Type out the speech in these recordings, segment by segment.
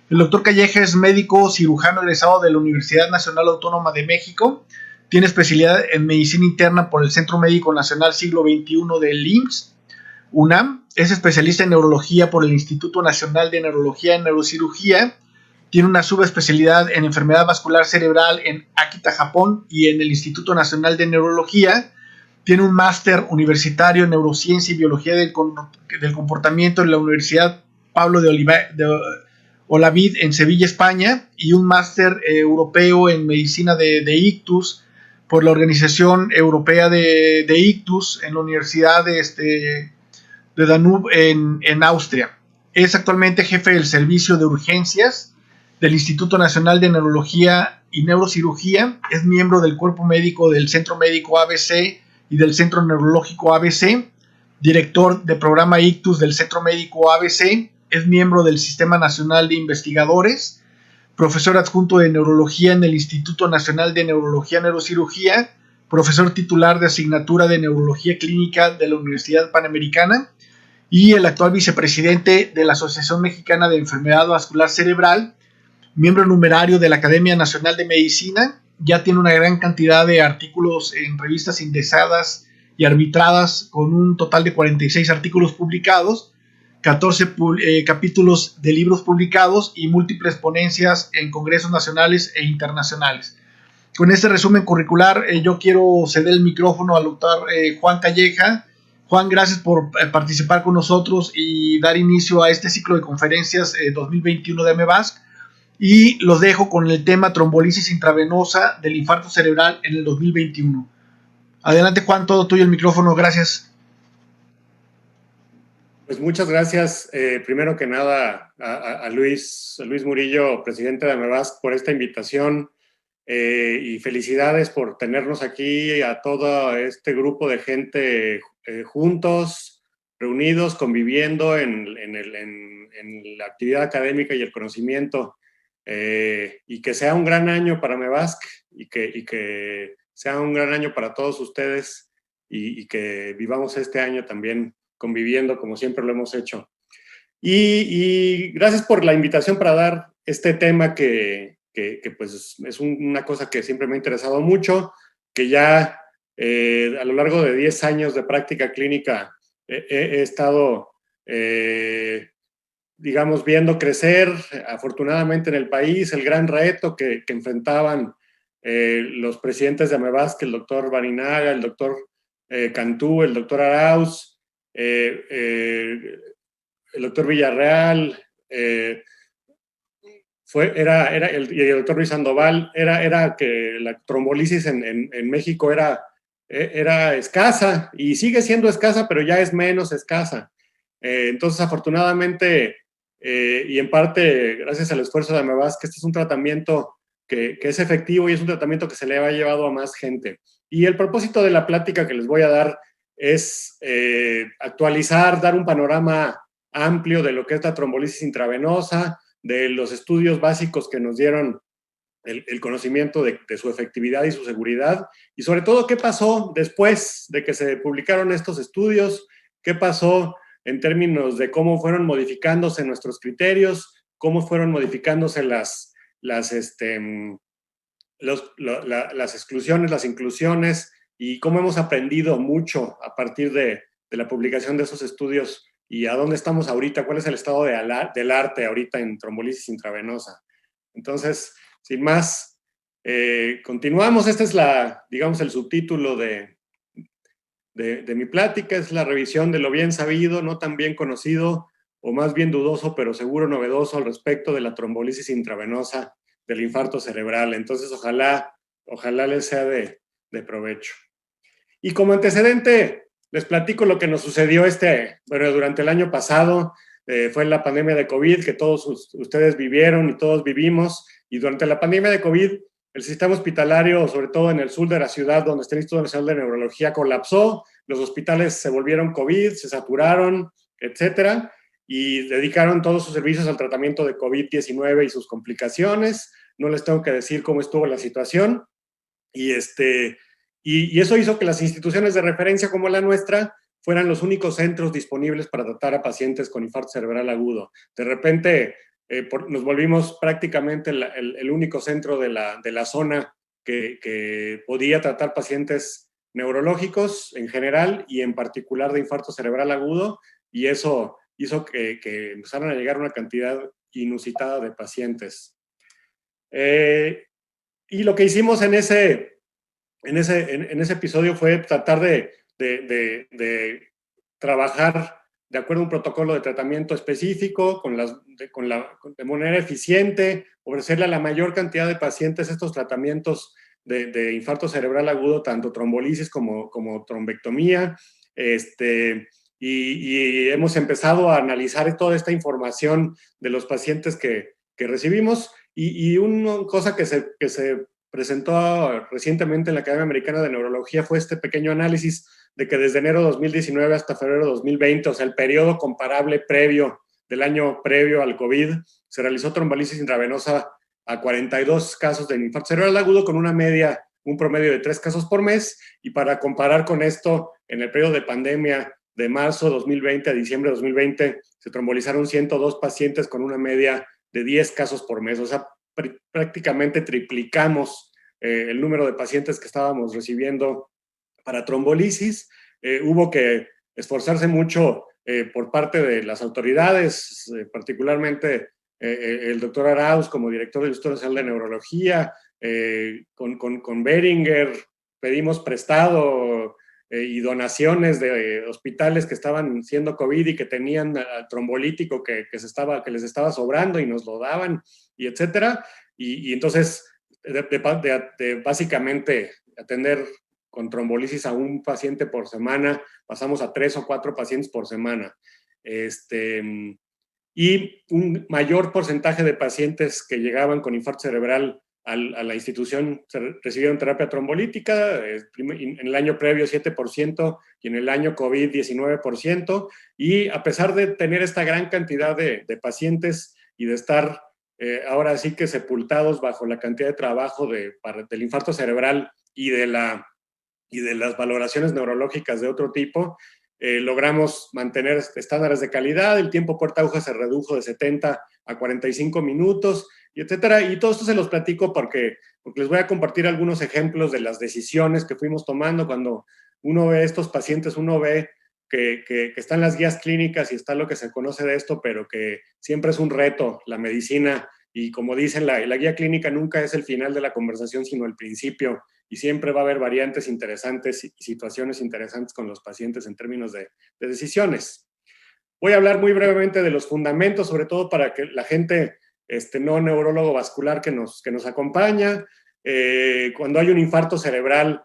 El doctor Calleja es médico cirujano egresado de la Universidad Nacional Autónoma de México. Tiene especialidad en medicina interna por el Centro Médico Nacional Siglo XXI del IMSS, UNAM. Es especialista en neurología por el Instituto Nacional de Neurología y Neurocirugía. Tiene una subespecialidad en enfermedad vascular cerebral en Akita, Japón, y en el Instituto Nacional de Neurología. Tiene un máster universitario en neurociencia y biología del comportamiento en la Universidad Pablo de Olavid en Sevilla, España, y un máster europeo en medicina de ictus por la Organización Europea de Ictus en la Universidad de Danube en Austria. Es actualmente jefe del servicio de urgencias del Instituto Nacional de Neurología y Neurocirugía. Es miembro del cuerpo médico del Centro Médico ABC y del Centro Neurológico ABC, director de programa Ictus del Centro Médico ABC. Es miembro del Sistema Nacional de Investigadores, profesor adjunto de Neurología en el Instituto Nacional de Neurología y Neurocirugía, profesor titular de asignatura de Neurología Clínica de la Universidad Panamericana, y el actual vicepresidente de la Asociación Mexicana de Enfermedad Vascular Cerebral, miembro numerario de la Academia Nacional de Medicina. Ya tiene una gran cantidad de artículos en revistas indexadas y arbitradas, con un total de 46 artículos publicados, 14 capítulos de libros publicados y múltiples ponencias en congresos nacionales e internacionales. Con este resumen curricular, yo quiero ceder el micrófono al doctor Juan Calleja. Juan, gracias por participar con nosotros y dar inicio a este ciclo de conferencias 2021 de MEVASC. Y los dejo con el tema trombolisis intravenosa del infarto cerebral en el 2021. Adelante, Juan, todo tuyo el micrófono. Gracias. Pues muchas gracias, primero que nada, a Luis Murillo, presidente de MEVASC, por esta invitación, y felicidades por tenernos aquí a todo este grupo de gente juntos, reunidos, conviviendo en la actividad académica y el conocimiento, y que sea un gran año para MEVASC y que sea un gran año para todos ustedes, y que vivamos este año también conviviendo como siempre lo hemos hecho. Y gracias por la invitación para dar este tema que pues es una cosa que siempre me ha interesado mucho, que ya a lo largo de 10 años de práctica clínica he estado, digamos, viendo crecer, afortunadamente en el país, el gran reto que enfrentaban los presidentes de MEVASC, el doctor Barinaga, el doctor Cantú, el doctor Arauz, el doctor Villarreal, y el doctor Luis Sandoval, era que la trombolisis en México era escasa, y sigue siendo escasa, pero ya es menos escasa. Entonces, afortunadamente, y en parte gracias al esfuerzo de MEVASC, este es un tratamiento que es efectivo y es un tratamiento que se le ha llevado a más gente. Y el propósito de la plática que les voy a dar es actualizar, dar un panorama amplio de lo que es la trombolisis intravenosa, de los estudios básicos que nos dieron el conocimiento de su efectividad y su seguridad, y sobre todo qué pasó después de que se publicaron estos estudios, qué pasó en términos de cómo fueron modificándose nuestros criterios, cómo fueron modificándose las exclusiones, las inclusiones, y cómo hemos aprendido mucho a partir de la publicación de esos estudios, y a dónde estamos ahorita, cuál es el estado del arte ahorita en trombolisis intravenosa. Entonces, sin más, continuamos. Este es digamos, el subtítulo de mi plática, es la revisión de lo bien sabido, no tan bien conocido, o más bien dudoso, pero seguro novedoso al respecto de la trombolisis intravenosa del infarto cerebral. Entonces, ojalá les sea de provecho. Y como antecedente, les platico lo que nos sucedió durante el año pasado. Fue la pandemia de COVID que todos ustedes vivieron y todos vivimos, y durante la pandemia de COVID, el sistema hospitalario, sobre todo en el sur de la ciudad, donde está el Instituto Nacional de Neurología, colapsó, los hospitales se volvieron COVID, se saturaron, etcétera, y dedicaron todos sus servicios al tratamiento de COVID-19 y sus complicaciones. No les tengo que decir cómo estuvo la situación, y eso hizo que las instituciones de referencia como la nuestra fueran los únicos centros disponibles para tratar a pacientes con infarto cerebral agudo. De repente, nos volvimos prácticamente el único centro de la zona que podía tratar pacientes neurológicos en general y en particular de infarto cerebral agudo, y eso hizo que empezaran a llegar una cantidad inusitada de pacientes. Y lo que hicimos en ese episodio fue tratar de trabajar de acuerdo a un protocolo de tratamiento específico, de manera eficiente, ofrecerle a la mayor cantidad de pacientes estos tratamientos de infarto cerebral agudo, tanto trombolisis como trombectomía. Y hemos empezado a analizar toda esta información de los pacientes que recibimos. Y una cosa que se presentó recientemente en la Academia Americana de Neurología fue este pequeño análisis de que desde enero de 2019 hasta febrero de 2020, o sea, el periodo comparable previo del año previo al COVID, se realizó trombolisis intravenosa a 42 casos de infarto cerebral agudo con un promedio de 3 casos por mes. Y para comparar con esto, en el periodo de pandemia de marzo 2020 a diciembre de 2020, se trombolizaron 102 pacientes con una media de 10 casos por mes. O sea, prácticamente triplicamos el número de pacientes que estábamos recibiendo para trombolisis. Hubo que esforzarse mucho por parte de las autoridades, particularmente el doctor Arauz como director del Instituto Nacional de Neurología, con Beringer pedimos prestado y donaciones de hospitales que estaban siendo COVID y que tenían trombolítico que les estaba sobrando y nos lo daban, y etcétera. Y entonces, de básicamente atender con trombolisis a un paciente por semana, pasamos a 3 o 4 pacientes por semana. Y un mayor porcentaje de pacientes que llegaban con infarto cerebral a la institución recibieron terapia trombolítica, en el año previo 7% y en el año COVID 19%, y a pesar de tener esta gran cantidad de pacientes y de estar ahora sí que sepultados bajo la cantidad de trabajo del infarto cerebral y de las valoraciones neurológicas de otro tipo, logramos mantener estándares de calidad, el tiempo puerta aguja se redujo de 70 a 45 minutos, y etcétera. Y todo esto se los platico porque les voy a compartir algunos ejemplos de las decisiones que fuimos tomando. Cuando uno ve estos pacientes, uno ve que están las guías clínicas y está lo que se conoce de esto, pero que siempre es un reto la medicina. Y como dicen, la guía clínica nunca es el final de la conversación, sino el principio. Y siempre va a haber variantes interesantes y situaciones interesantes con los pacientes en términos de decisiones. Voy a hablar muy brevemente de los fundamentos, sobre todo para que la gente no neurólogo vascular que nos acompaña. Cuando hay un infarto cerebral,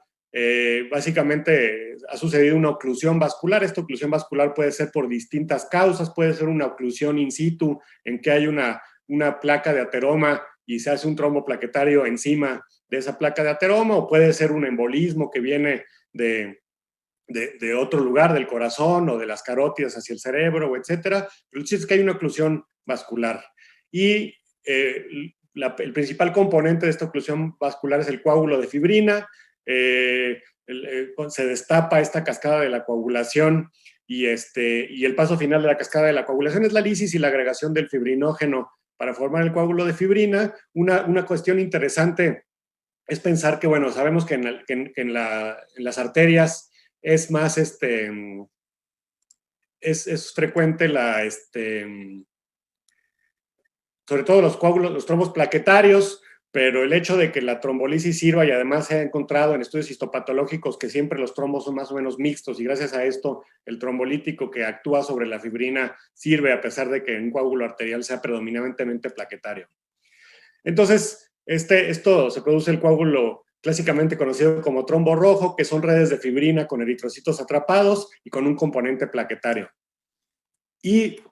básicamente ha sucedido una oclusión vascular. Esta oclusión vascular puede ser por distintas causas, puede ser una oclusión in situ, en que hay una placa de ateroma y se hace un trombo plaquetario encima de esa placa de ateroma, o puede ser un embolismo que viene de otro lugar, del corazón o de las carótidas hacia el cerebro, etcétera. Pero el chiste es que hay una oclusión vascular. Y el principal componente de esta oclusión vascular es el coágulo de fibrina. Se destapa esta cascada de la coagulación y el paso final de la cascada de la coagulación es la lisis y la agregación del fibrinógeno para formar el coágulo de fibrina. Una cuestión interesante es pensar que, bueno, sabemos que en las arterias es más, es frecuente sobre todo los coágulos, los trombos plaquetarios, pero el hecho de que la trombolisis sirva, y además se ha encontrado en estudios histopatológicos que siempre los trombos son más o menos mixtos, y gracias a esto el trombolítico que actúa sobre la fibrina sirve a pesar de que un coágulo arterial sea predominantemente plaquetario. Entonces, esto se produce el coágulo clásicamente conocido como trombo rojo, que son redes de fibrina con eritrocitos atrapados y con un componente plaquetario. Y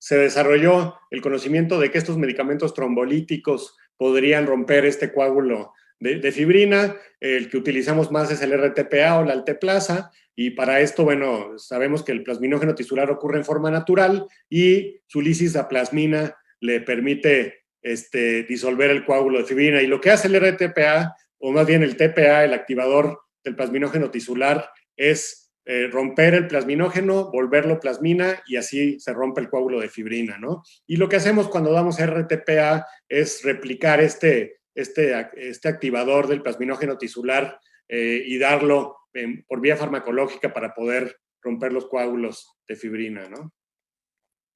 se desarrolló el conocimiento de que estos medicamentos trombolíticos podrían romper este coágulo de fibrina. El que utilizamos más es el RTPA o la alteplasa, y para esto, bueno, sabemos que el plasminógeno tisular ocurre en forma natural y su lisis a plasmina le permite disolver el coágulo de fibrina. Y lo que hace el RTPA, o más bien el TPA, el activador del plasminógeno tisular, es romper el plasminógeno, volverlo plasmina y así se rompe el coágulo de fibrina, ¿no? Y lo que hacemos cuando damos RTPA es replicar este activador del plasminógeno tisular y darlo por vía farmacológica para poder romper los coágulos de fibrina, ¿no?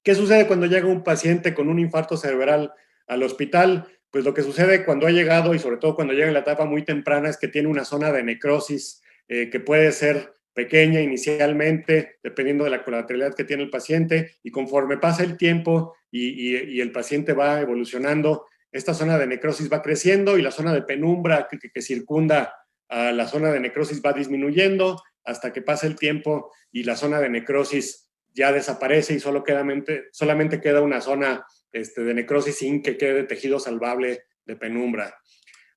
¿Qué sucede cuando llega un paciente con un infarto cerebral al hospital? Pues lo que sucede cuando ha llegado, y sobre todo cuando llega en la etapa muy temprana, es que tiene una zona de necrosis que puede ser pequeña inicialmente, dependiendo de la colateralidad que tiene el paciente, y conforme pasa el tiempo y el paciente va evolucionando, esta zona de necrosis va creciendo y la zona de penumbra que circunda a la zona de necrosis va disminuyendo hasta que pasa el tiempo y la zona de necrosis ya desaparece y solamente queda una zona de necrosis sin que quede tejido salvable de penumbra.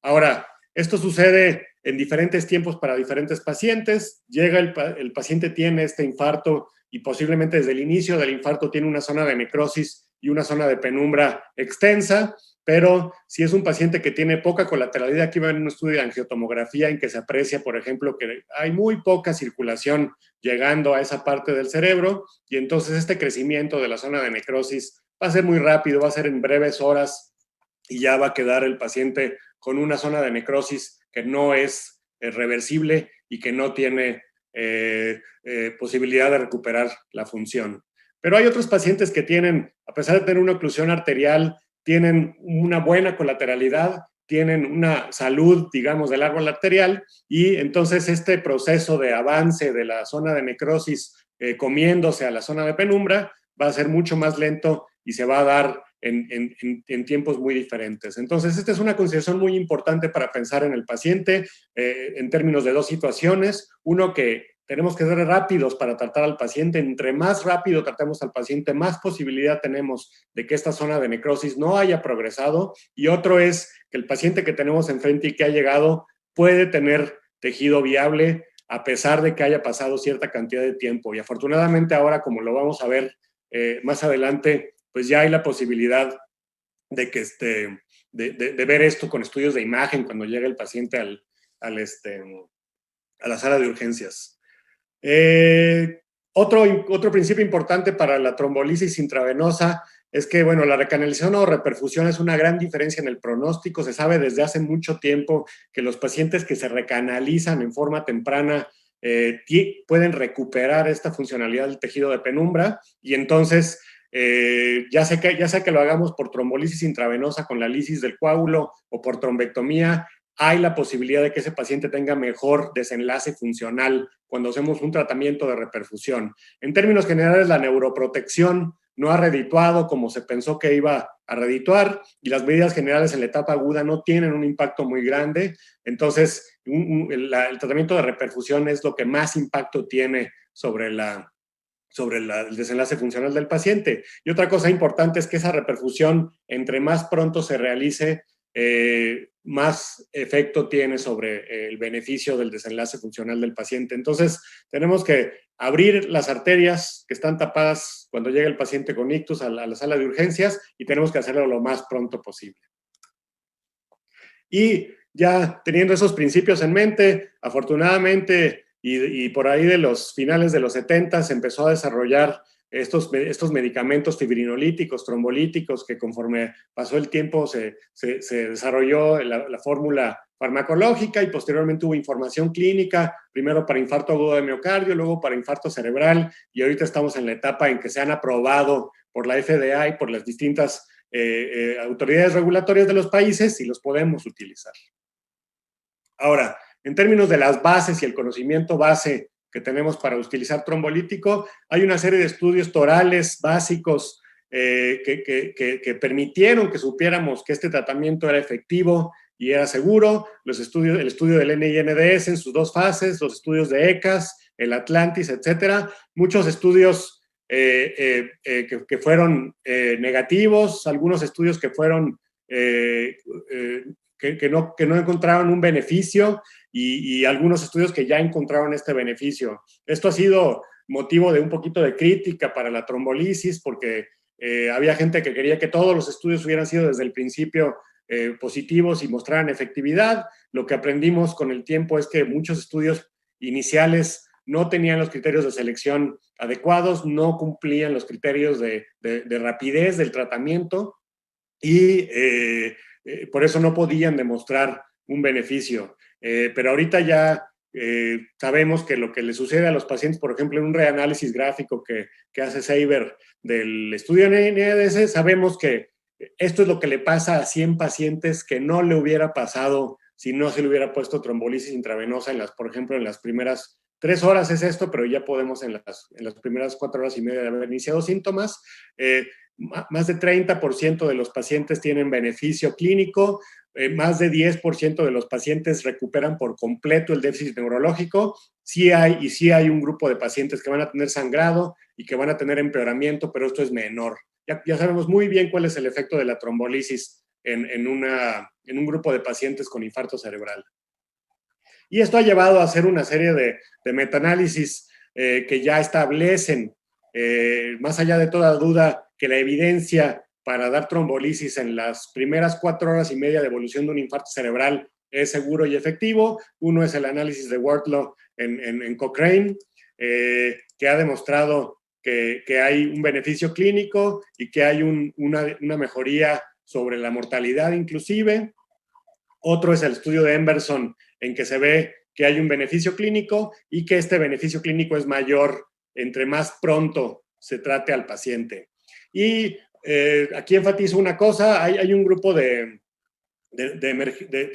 Ahora, esto sucede en diferentes tiempos para diferentes pacientes. Llega el paciente tiene este infarto y posiblemente desde el inicio del infarto tiene una zona de necrosis y una zona de penumbra extensa, pero si es un paciente que tiene poca colateralidad, aquí va en un estudio de angiotomografía en que se aprecia, por ejemplo, que hay muy poca circulación llegando a esa parte del cerebro y entonces este crecimiento de la zona de necrosis va a ser muy rápido, va a ser en breves horas y ya va a quedar el paciente con una zona de necrosis que no es reversible y que no tiene posibilidad de recuperar la función. Pero hay otros pacientes que tienen, a pesar de tener una oclusión arterial, tienen una buena colateralidad, tienen una salud, digamos, del árbol arterial y entonces este proceso de avance de la zona de necrosis comiéndose a la zona de penumbra va a ser mucho más lento y se va a dar en tiempos muy diferentes. Entonces, esta es una consideración muy importante para pensar en el paciente en términos de dos situaciones. Uno, que tenemos que ser rápidos para tratar al paciente. Entre más rápido tratemos al paciente, más posibilidad tenemos de que esta zona de necrosis no haya progresado. Y otro es que el paciente que tenemos enfrente y que ha llegado puede tener tejido viable a pesar de que haya pasado cierta cantidad de tiempo. Y afortunadamente ahora, como lo vamos a ver más adelante, pues ya hay la posibilidad de que de ver esto con estudios de imagen cuando llega el paciente a la sala de urgencias. Otro principio importante para la trombolisis intravenosa es que, bueno, la recanalización o reperfusión es una gran diferencia en el pronóstico. Se sabe desde hace mucho tiempo que los pacientes que se recanalizan en forma temprana pueden recuperar esta funcionalidad del tejido de penumbra y entonces ya sea que lo hagamos por trombolisis intravenosa con la lisis del coágulo o por trombectomía, hay la posibilidad de que ese paciente tenga mejor desenlace funcional cuando hacemos un tratamiento de reperfusión. En términos generales, la neuroprotección no ha redituado como se pensó que iba a redituar y las medidas generales en la etapa aguda no tienen un impacto muy grande. Entonces, el tratamiento de reperfusión es lo que más impacto tiene sobre el desenlace funcional del paciente. Y otra cosa importante es que esa reperfusión, entre más pronto se realice, más efecto tiene sobre el beneficio del desenlace funcional del paciente. Entonces, tenemos que abrir las arterias que están tapadas cuando llega el paciente con ictus a la sala de urgencias y tenemos que hacerlo lo más pronto posible. Y ya teniendo esos principios en mente, afortunadamente, y por ahí de los finales de los 70 se empezó a desarrollar estos medicamentos fibrinolíticos, trombolíticos, que conforme pasó el tiempo se desarrolló la fórmula farmacológica y posteriormente hubo información clínica, primero para infarto agudo de miocardio, luego para infarto cerebral, y ahorita estamos en la etapa en que se han aprobado por la FDA y por las distintas autoridades regulatorias de los países y los podemos utilizar. Ahora, en términos de las bases y el conocimiento base que tenemos para utilizar trombolítico, hay una serie de estudios torales básicos que permitieron que supiéramos que este tratamiento era efectivo y era seguro. El estudio del NINDS en sus dos fases, los estudios de ECAS, el Atlantis, etcétera. Muchos estudios que fueron negativos, algunos estudios que fueron que no encontraron un beneficio y algunos estudios que ya encontraron este beneficio. Esto ha sido motivo de un poquito de crítica para la trombolisis porque había gente que quería que todos los estudios hubieran sido desde el principio positivos y mostraran efectividad. Lo que aprendimos con el tiempo es que muchos estudios iniciales no tenían los criterios de selección adecuados, no cumplían los criterios de rapidez del tratamiento y por eso no podían demostrar un beneficio. Pero ahorita ya sabemos que lo que le sucede a los pacientes, por ejemplo, en un reanálisis gráfico que hace Saber del estudio NDS, sabemos que esto es lo que le pasa a 100 pacientes que no le hubiera pasado si no se le hubiera puesto trombolisis intravenosa, por ejemplo, en las primeras 3 horas es esto, pero ya podemos en las primeras 4 horas y media de haber iniciado síntomas. Más de 30% de los pacientes tienen beneficio clínico, más de 10% de los pacientes recuperan por completo el déficit neurológico. Sí hay un grupo de pacientes que van a tener sangrado y que van a tener empeoramiento, pero esto es menor. Ya sabemos muy bien cuál es el efecto de la trombolisis en un grupo de pacientes con infarto cerebral. Y esto ha llevado a hacer una serie de metaanálisis que ya establecen, más allá de toda duda, que la evidencia para dar trombolisis en las primeras 4 horas y media de evolución de un infarto cerebral es seguro y efectivo. Uno es el análisis de Wardlaw en Cochrane, que ha demostrado que hay un beneficio clínico y que hay una mejoría sobre la mortalidad inclusive. Otro es el estudio de Emberson, en que se ve que hay un beneficio clínico y que este beneficio clínico es mayor entre más pronto se trate al paciente. Y aquí enfatizo una cosa, hay un grupo de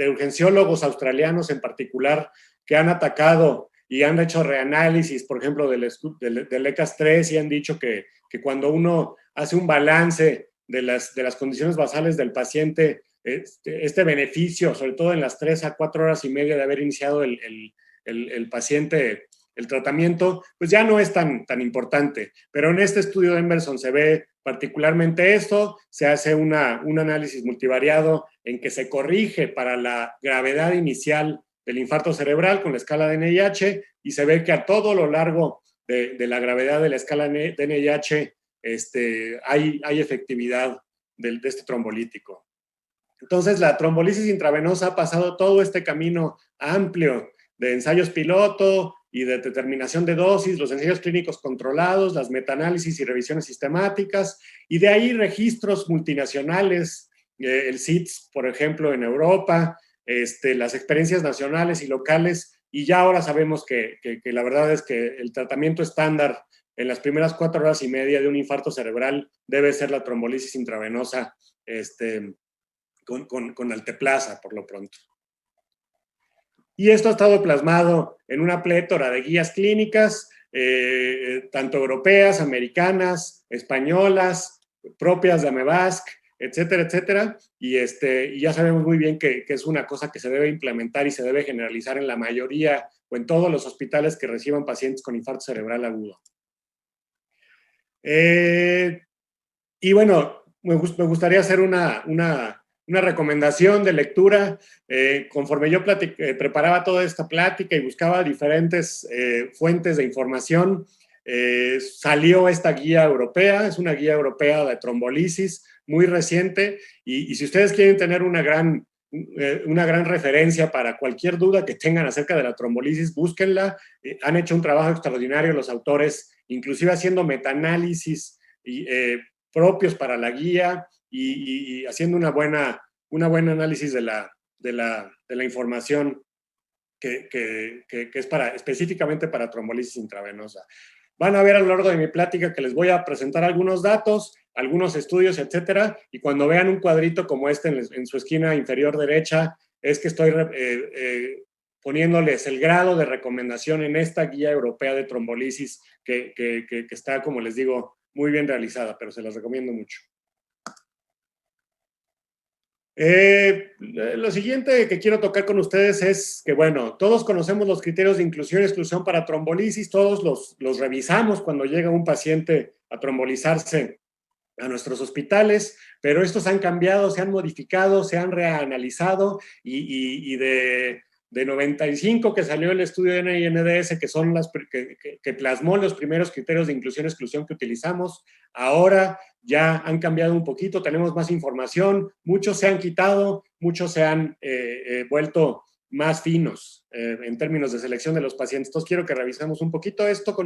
urgenciólogos australianos en particular que han atacado y han hecho reanálisis, por ejemplo, del ECAS-3 y han dicho que cuando uno hace un balance de las condiciones basales del paciente, este beneficio, sobre todo en las 3 a 4 horas y media de haber iniciado el paciente el tratamiento, pues ya no es tan importante. Pero en este estudio de Emberson se ve particularmente esto, se hace un análisis multivariado en que se corrige para la gravedad inicial del infarto cerebral con la escala de NIH y se ve que a todo lo largo de la gravedad de la escala de NIH hay efectividad de este trombolítico. Entonces, la trombolisis intravenosa ha pasado todo este camino amplio de ensayos piloto y de determinación de dosis, los ensayos clínicos controlados, las metaanálisis y revisiones sistemáticas, y de ahí registros multinacionales, el CITS, por ejemplo, en Europa, las experiencias nacionales y locales, y ya ahora sabemos que la verdad es que el tratamiento estándar en las primeras 4 horas y media de un infarto cerebral debe ser la trombolisis intravenosa con alteplasa, por lo pronto. Y esto ha estado plasmado en una plétora de guías clínicas, tanto europeas, americanas, españolas, propias de Amebask, etcétera, etcétera. Y ya sabemos muy bien que es una cosa que se debe implementar y se debe generalizar en la mayoría o en todos los hospitales que reciban pacientes con infarto cerebral agudo. Y bueno, me gustaría hacer una recomendación de lectura. Conforme yo preparaba toda esta plática y buscaba diferentes fuentes de información, salió esta guía europea, es una guía europea de trombolisis muy reciente, y si ustedes quieren tener una gran referencia para cualquier duda que tengan acerca de la trombolisis, búsquenla. Han hecho un trabajo extraordinario los autores, inclusive haciendo metaanálisis propios para la guía y haciendo una buena análisis de la información que es específicamente para trombolisis intravenosa. Van a ver a lo largo de mi plática que les voy a presentar algunos datos, algunos estudios, etcétera, y cuando vean un cuadrito como este en su esquina inferior derecha, es que estoy poniéndoles el grado de recomendación en esta guía europea de trombolisis que está, como les digo, muy bien realizada, pero se las recomiendo mucho. Lo siguiente que quiero tocar con ustedes es que, bueno, todos conocemos los criterios de inclusión y exclusión para trombolisis, todos los revisamos cuando llega un paciente a trombolizarse a nuestros hospitales, pero estos han cambiado, se han modificado, se han reanalizado y de 95 que salió el estudio de NINDS, que son que plasmó los primeros criterios de inclusión y exclusión que utilizamos, ahora ya han cambiado un poquito, tenemos más información, muchos se han quitado, muchos se han vuelto más finos en términos de selección de los pacientes. Entonces quiero que revisemos un poquito esto.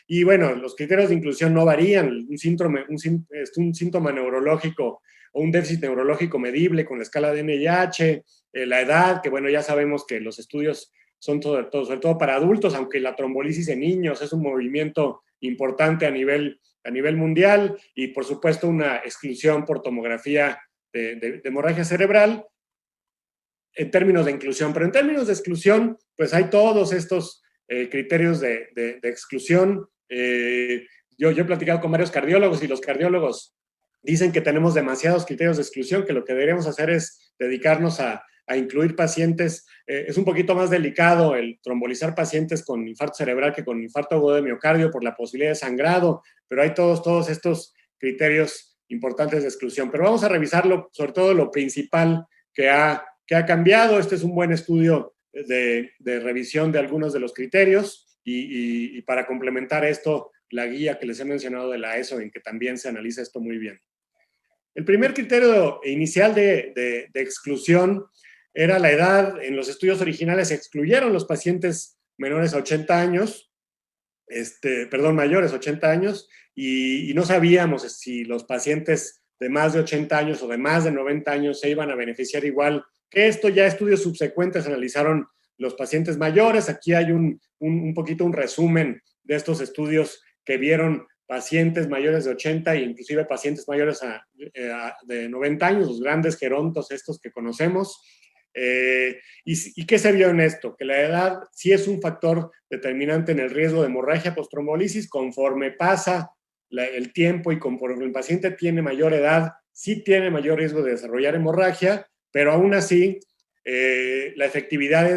Y bueno, los criterios de inclusión no varían. Un síntoma neurológico o un déficit neurológico medible con la escala de NIH, la edad, que bueno, ya sabemos que los estudios son sobre todo para adultos, aunque la trombolisis en niños es un movimiento importante a nivel mundial, y por supuesto una exclusión por tomografía de hemorragia cerebral en términos de inclusión. Pero en términos de exclusión, pues hay todos estos criterios de exclusión. Yo he platicado con varios cardiólogos y los cardiólogos dicen que tenemos demasiados criterios de exclusión, que lo que deberíamos hacer es dedicarnos a incluir pacientes. Es un poquito más delicado el trombolizar pacientes con infarto cerebral que con infarto agudo de miocardio por la posibilidad de sangrado, pero hay todos estos criterios importantes de exclusión. Pero vamos a revisarlo, sobre todo lo principal que ha cambiado. Este es un buen estudio de revisión de algunos de los criterios, y para complementar esto, la guía que les he mencionado de la ESO, en que también se analiza esto muy bien. El primer criterio inicial de exclusión era la edad. En los estudios originales se excluyeron los pacientes menores a 80 años, mayores a 80 años, y no sabíamos si los pacientes de más de 80 años o de más de 90 años se iban a beneficiar igual que esto. Ya estudios subsecuentes analizaron los pacientes mayores. Aquí hay un poquito un resumen de estos estudios que vieron pacientes mayores de 80 e inclusive pacientes mayores de 90 años, los grandes gerontos estos que conocemos. ¿Y qué se vio en esto? Que la edad sí es un factor determinante en el riesgo de hemorragia post-trombolisis. Conforme pasa el tiempo y conforme el paciente tiene mayor edad, sí tiene mayor riesgo de desarrollar hemorragia, pero aún así la efectividad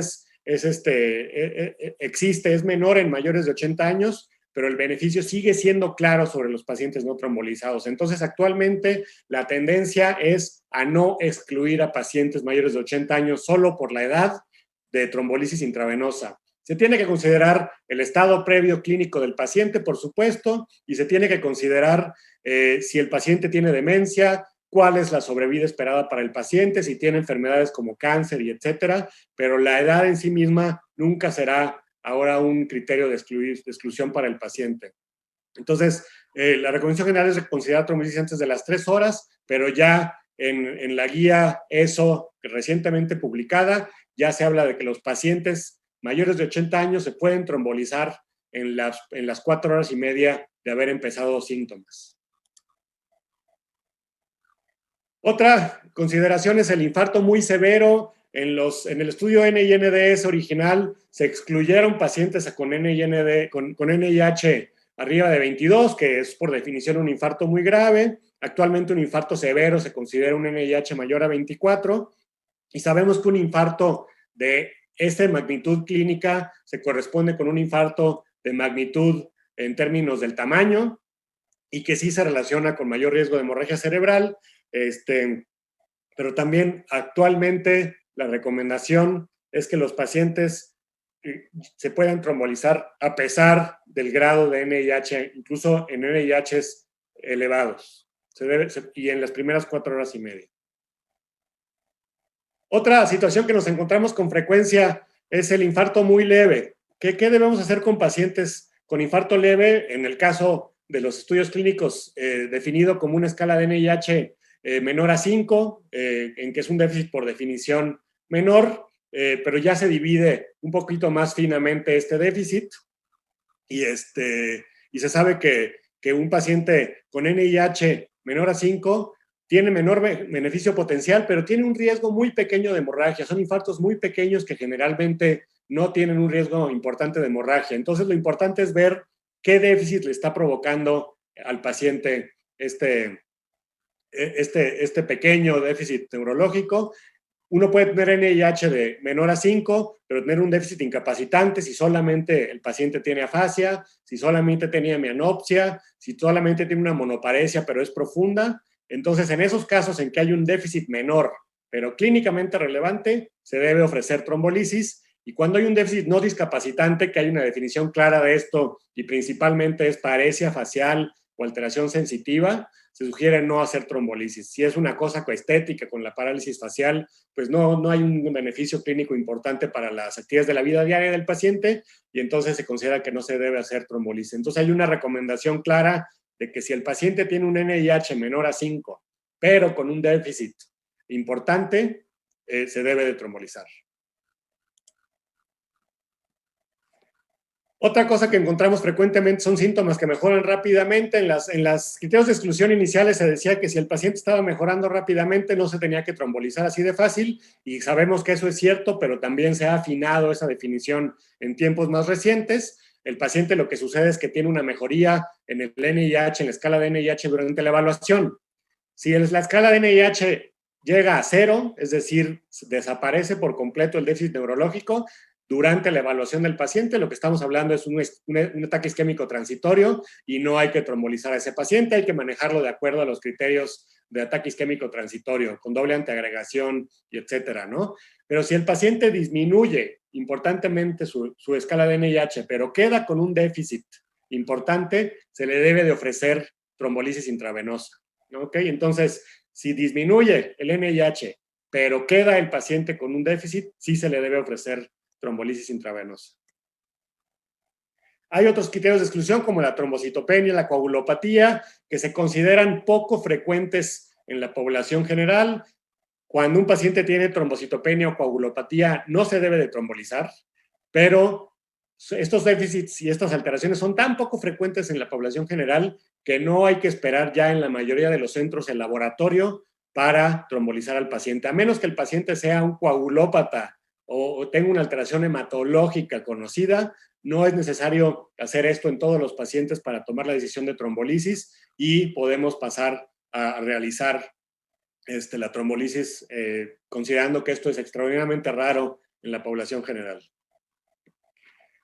existe, es menor en mayores de 80 años, pero el beneficio sigue siendo claro sobre los pacientes no trombolizados. Entonces, actualmente la tendencia es a no excluir a pacientes mayores de 80 años solo por la edad de trombolisis intravenosa. Se tiene que considerar el estado previo clínico del paciente, por supuesto, y se tiene que considerar si el paciente tiene demencia, cuál es la sobrevida esperada para el paciente, si tiene enfermedades como cáncer y etcétera, pero la edad en sí misma nunca será ahora un criterio de exclusión para el paciente. Entonces, la recomendación general es considerar trombolisis antes de las 3 horas, pero ya en la guía ESO recientemente publicada, ya se habla de que los pacientes mayores de 80 años se pueden trombolizar en las 4 horas y media de haber empezado síntomas. Otra consideración es el infarto muy severo. En el estudio NINDS original se excluyeron pacientes con NIH arriba de 22, que es por definición un infarto muy grave. Actualmente un infarto severo se considera un NIH mayor a 24, y sabemos que un infarto de esta magnitud clínica se corresponde con un infarto de magnitud en términos del tamaño, y que sí se relaciona con mayor riesgo de hemorragia cerebral. Pero también actualmente la recomendación es que los pacientes se puedan trombolizar a pesar del grado de NIH, incluso en NIHs elevados, y en las primeras 4 horas y media. Otra situación que nos encontramos con frecuencia es el infarto muy leve. ¿Qué debemos hacer con pacientes con infarto leve? En el caso de los estudios clínicos, definido como una escala de NIH menor a 5, en que es un déficit por definición menor, pero ya se divide un poquito más finamente este déficit, y se sabe que un paciente con NIH menor a 5 tiene menor beneficio potencial, pero tiene un riesgo muy pequeño de hemorragia. Son infartos muy pequeños que generalmente no tienen un riesgo importante de hemorragia. Entonces, lo importante es ver qué déficit le está provocando al paciente este pequeño déficit neurológico. Uno puede tener NIH de menor a 5, pero tener un déficit incapacitante si solamente el paciente tiene afasia, si solamente tiene mianopsia, si solamente tiene una monoparesia, pero es profunda. Entonces, en esos casos en que hay un déficit menor, pero clínicamente relevante, se debe ofrecer trombolisis. Y cuando hay un déficit no discapacitante, que hay una definición clara de esto, y principalmente es paresia facial o alteración sensitiva, se sugiere no hacer trombolisis. Si es una cosa estética con la parálisis facial, pues no hay un beneficio clínico importante para las actividades de la vida diaria del paciente y entonces se considera que no se debe hacer trombolisis. Entonces hay una recomendación clara de que si el paciente tiene un NIH menor a 5, pero con un déficit importante, se debe de trombolizar. Otra cosa que encontramos frecuentemente son síntomas que mejoran rápidamente. En las criterios de exclusión iniciales se decía que si el paciente estaba mejorando rápidamente no se tenía que trombolizar así de fácil, y sabemos que eso es cierto, pero también se ha afinado esa definición en tiempos más recientes. El paciente lo que sucede es que tiene una mejoría en el NIH, en la escala de NIH durante la evaluación. Si la escala de NIH llega a 0, es decir, desaparece por completo el déficit neurológico, durante la evaluación del paciente, lo que estamos hablando es un ataque isquémico transitorio y no hay que trombolizar a ese paciente, hay que manejarlo de acuerdo a los criterios de ataque isquémico transitorio, con doble antiagregación y etcétera, ¿no? Pero si el paciente disminuye importantemente su escala de NIH, pero queda con un déficit importante, se le debe de ofrecer trombolisis intravenosa, ¿ok? Entonces, si disminuye el NIH, pero queda el paciente con un déficit, sí se le debe ofrecer trombolisis intravenosa. Hay otros criterios de exclusión como la trombocitopenia, la coagulopatía, que se consideran poco frecuentes en la población general. Cuando un paciente tiene trombocitopenia o coagulopatía, no se debe de trombolizar, pero estos déficits y estas alteraciones son tan poco frecuentes en la población general que no hay que esperar ya en la mayoría de los centros el laboratorio para trombolizar al paciente, a menos que el paciente sea un coagulópata o tenga una alteración hematológica conocida. No es necesario hacer esto en todos los pacientes para tomar la decisión de trombolisis y podemos pasar a realizar la trombolisis, considerando que esto es extraordinariamente raro en la población general.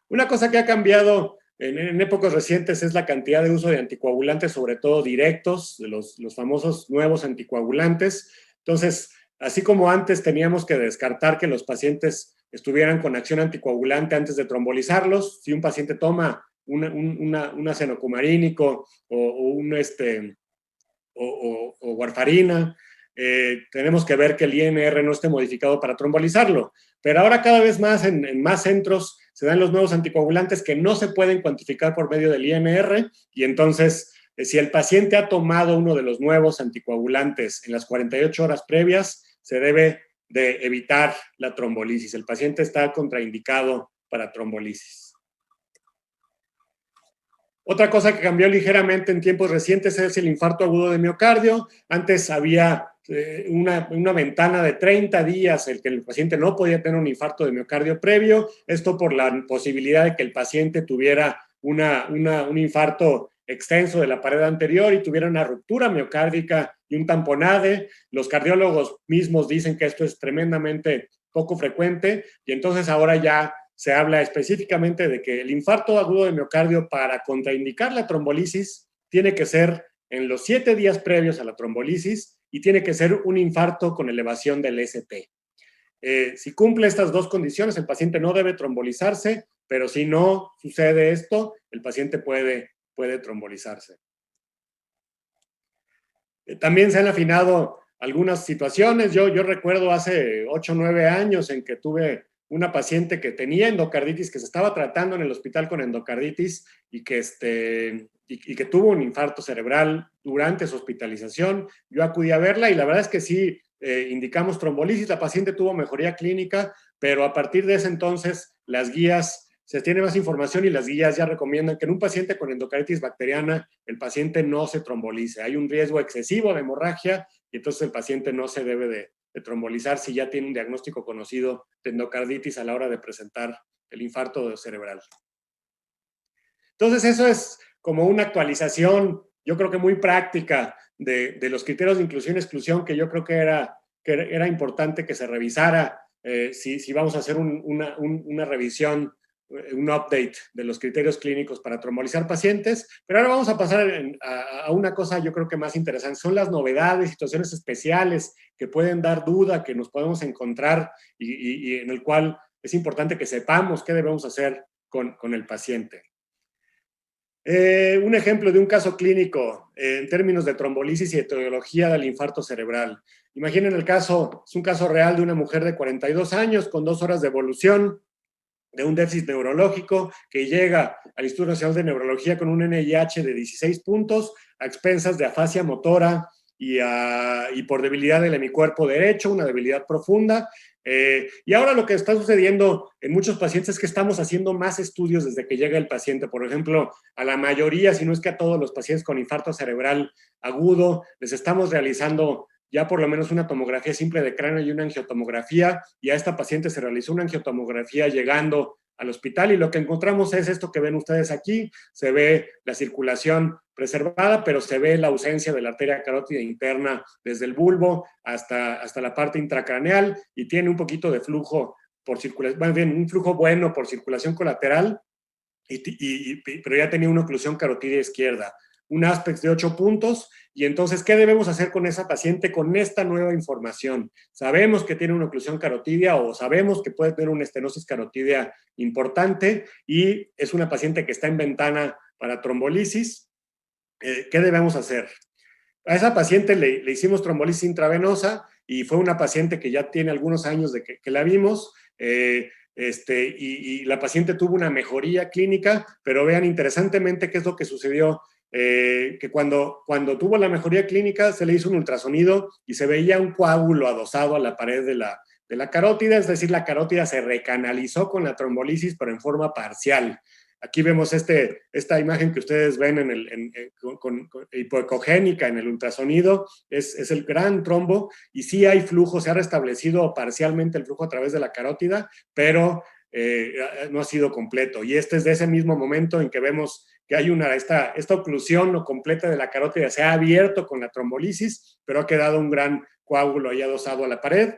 Una cosa que ha cambiado en épocas recientes es la cantidad de uso de anticoagulantes, sobre todo directos, de los famosos nuevos anticoagulantes. Entonces, así como antes teníamos que descartar que los pacientes estuvieran con acción anticoagulante antes de trombolizarlos, si un paciente toma un acenocumarínico o warfarina, tenemos que ver que el INR no esté modificado para trombolizarlo. Pero ahora cada vez más en más centros se dan los nuevos anticoagulantes que no se pueden cuantificar por medio del INR, y entonces si el paciente ha tomado uno de los nuevos anticoagulantes en las 48 horas previas, se debe de evitar la trombolisis. El paciente está contraindicado para trombolisis. Otra cosa que cambió ligeramente en tiempos recientes es el infarto agudo de miocardio. Antes había una ventana de 30 días en que el paciente no podía tener un infarto de miocardio previo, esto por la posibilidad de que el paciente tuviera un infarto extenso de la pared anterior y tuviera una ruptura miocárdica y un tamponade. Los cardiólogos mismos dicen que esto es tremendamente poco frecuente, y entonces ahora ya se habla específicamente de que el infarto agudo de miocardio, para contraindicar la trombolisis, tiene que ser en los 7 días previos a la trombolisis y tiene que ser un infarto con elevación del ST. Si cumple estas dos condiciones, el paciente no debe trombolizarse, pero si no sucede esto, el paciente puede trombolizarse. También se han afinado algunas situaciones. Yo recuerdo hace 8 o 9 años en que tuve una paciente que tenía endocarditis, que se estaba tratando en el hospital con endocarditis y que tuvo un infarto cerebral durante su hospitalización. Yo acudí a verla y la verdad es que sí, indicamos trombolisis, la paciente tuvo mejoría clínica, pero a partir de ese entonces las guías, se tiene más información y las guías ya recomiendan que en un paciente con endocarditis bacteriana el paciente no se trombolice. Hay un riesgo excesivo de hemorragia y entonces el paciente no se debe de trombolizar si ya tiene un diagnóstico conocido de endocarditis a la hora de presentar el infarto cerebral. Entonces eso es como una actualización, yo creo que muy práctica, de los criterios de inclusión y exclusión, que yo creo que era importante que se revisara si vamos a hacer una revisión, un update de los criterios clínicos para trombolizar pacientes. Pero ahora vamos a pasar a una cosa yo creo que más interesante, son las novedades, situaciones especiales que pueden dar duda, que nos podemos encontrar y en el cual es importante que sepamos qué debemos hacer con el paciente. Un ejemplo de un caso clínico en términos de trombolisis y etiología del infarto cerebral. Imaginen el caso, es un caso real de una mujer de 42 años con 2 horas de evolución de un déficit neurológico que llega al Instituto Nacional de Neurología con un NIH de 16 puntos a expensas de afasia motora y por debilidad del hemicuerpo derecho, una debilidad profunda. Y ahora lo que está sucediendo en muchos pacientes es que estamos haciendo más estudios desde que llega el paciente. Por ejemplo, a la mayoría, si no es que a todos los pacientes con infarto cerebral agudo, les estamos realizando ya por lo menos una tomografía simple de cráneo y una angiotomografía, y a esta paciente se realizó una angiotomografía llegando al hospital y lo que encontramos es esto que ven ustedes aquí, se ve la circulación preservada, pero se ve la ausencia de la arteria carótida interna desde el bulbo hasta la parte intracraneal y tiene un poquito de flujo por circulación, bueno, bien, un flujo bueno por circulación colateral, pero ya tenía una oclusión carotidia izquierda, un aspect de 8 puntos. Y entonces, ¿qué debemos hacer con esa paciente con esta nueva información? Sabemos que tiene una oclusión carotidia o sabemos que puede tener una estenosis carotidia importante y es una paciente que está en ventana para trombolisis. ¿Qué debemos hacer? A esa paciente le hicimos trombolisis intravenosa y fue una paciente que ya tiene algunos años de que la vimos. Y la paciente tuvo una mejoría clínica, pero vean interesantemente qué es lo que sucedió, que cuando tuvo la mejoría clínica se le hizo un ultrasonido y se veía un coágulo adosado a la pared de la carótida, es decir, la carótida se recanalizó con la trombolisis, pero en forma parcial. Aquí vemos esta imagen que ustedes ven con hipoecogénica en el ultrasonido, es el gran trombo y sí hay flujo, se ha restablecido parcialmente el flujo a través de la carótida, pero no ha sido completo. Y este es de ese mismo momento en que vemos que hay esta oclusión no completa de la carótida, se ha abierto con la trombolisis, pero ha quedado un gran coágulo ahí adosado a la pared.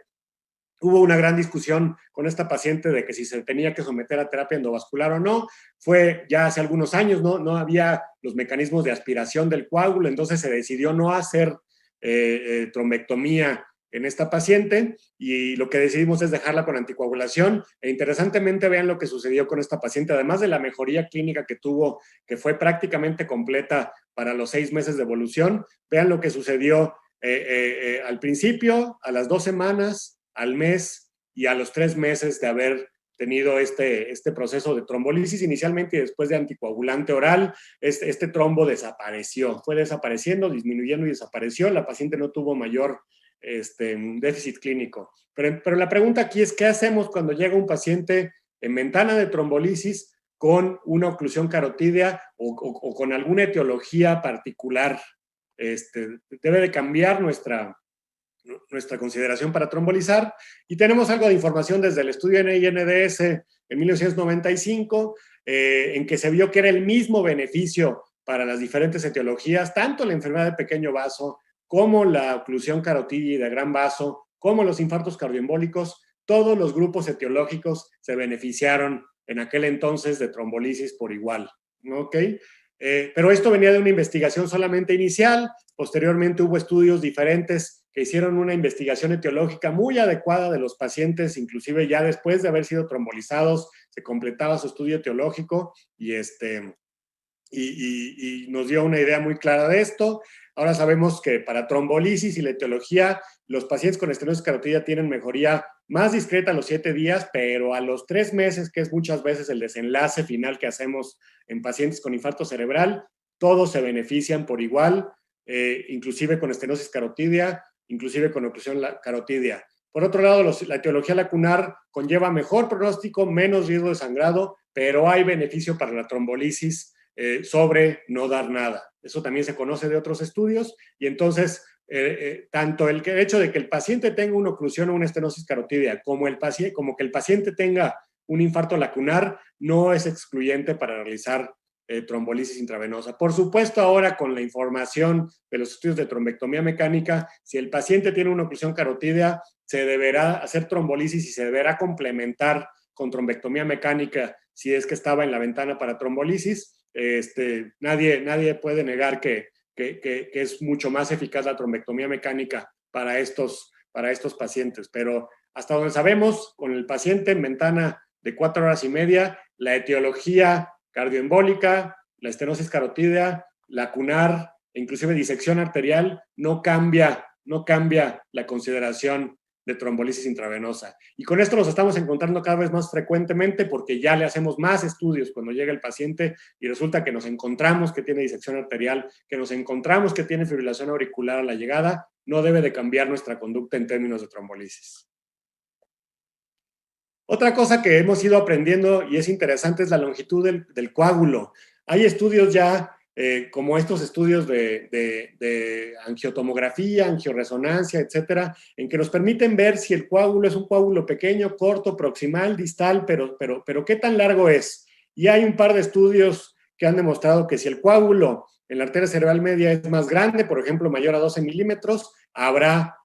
Hubo una gran discusión con esta paciente de que si se tenía que someter a terapia endovascular o no. Fue ya hace algunos años, no había los mecanismos de aspiración del coágulo, entonces se decidió no hacer trombectomía en esta paciente y lo que decidimos es dejarla con anticoagulación. E interesantemente vean lo que sucedió con esta paciente, además de la mejoría clínica que tuvo, que fue prácticamente completa para los 6 meses de evolución. Vean lo que sucedió al principio, a las 2 semanas, al mes y a los 3 meses de haber tenido este proceso de trombolisis inicialmente y después de anticoagulante oral, este trombo desapareció, fue desapareciendo, disminuyendo y desapareció. La paciente no tuvo mayor déficit clínico. Pero la pregunta aquí es, ¿qué hacemos cuando llega un paciente en ventana de trombolisis con una oclusión carotídea o con alguna etiología particular? Debe de cambiar nuestra consideración para trombolizar, y tenemos algo de información desde el estudio NINDS en 1995, en que se vio que era el mismo beneficio para las diferentes etiologías, tanto la enfermedad de pequeño vaso como la oclusión carotídea de gran vaso, como los infartos cardioembólicos. Todos los grupos etiológicos se beneficiaron en aquel entonces de trombolisis por igual, ¿ok? Pero esto venía de una investigación solamente inicial. Posteriormente hubo estudios diferentes que hicieron una investigación etiológica muy adecuada de los pacientes, inclusive ya después de haber sido trombolizados, se completaba su estudio etiológico y nos dio una idea muy clara de esto. Ahora sabemos que para trombolisis y la etiología, los pacientes con estenosis carotidia tienen mejoría más discreta a los 7 días, pero a los 3 meses, que es muchas veces el desenlace final que hacemos en pacientes con infarto cerebral, todos se benefician por igual, inclusive con estenosis carotidia, inclusive con oclusión carotidia. Por otro lado, la etiología lacunar conlleva mejor pronóstico, menos riesgo de sangrado, pero hay beneficio para la trombolisis sobre no dar nada. Eso también se conoce de otros estudios y entonces tanto el hecho de que el paciente tenga una oclusión o una estenosis carotidia como que el paciente tenga un infarto lacunar no es excluyente para realizar trombolisis intravenosa. Por supuesto, ahora con la información de los estudios de trombectomía mecánica, si el paciente tiene una oclusión carotidia, se deberá hacer trombolisis y se deberá complementar con trombectomía mecánica si es que estaba en la ventana para trombolisis. Nadie puede negar que es mucho más eficaz la trombectomía mecánica para estos pacientes, pero hasta donde sabemos, con el paciente en ventana de 4 horas y media, la etiología cardioembólica la estenosis carotídea, lacunar, inclusive disección arterial, no cambia la consideración de trombolisis intravenosa. Y con esto los estamos encontrando cada vez más frecuentemente porque ya le hacemos más estudios cuando llega el paciente y resulta que nos encontramos que tiene disección arterial, que nos encontramos que tiene fibrilación auricular a la llegada. No debe de cambiar nuestra conducta en términos de trombolisis. Otra cosa que hemos ido aprendiendo y es interesante es la longitud del coágulo. Hay estudios ya, como estos estudios de angiotomografía, angioresonancia, etcétera, en que nos permiten ver si el coágulo es un coágulo pequeño, corto, proximal, distal, pero ¿qué tan largo es? Y hay un par de estudios que han demostrado que si el coágulo en la arteria cerebral media es más grande, por ejemplo, mayor a 12 milímetros, habrá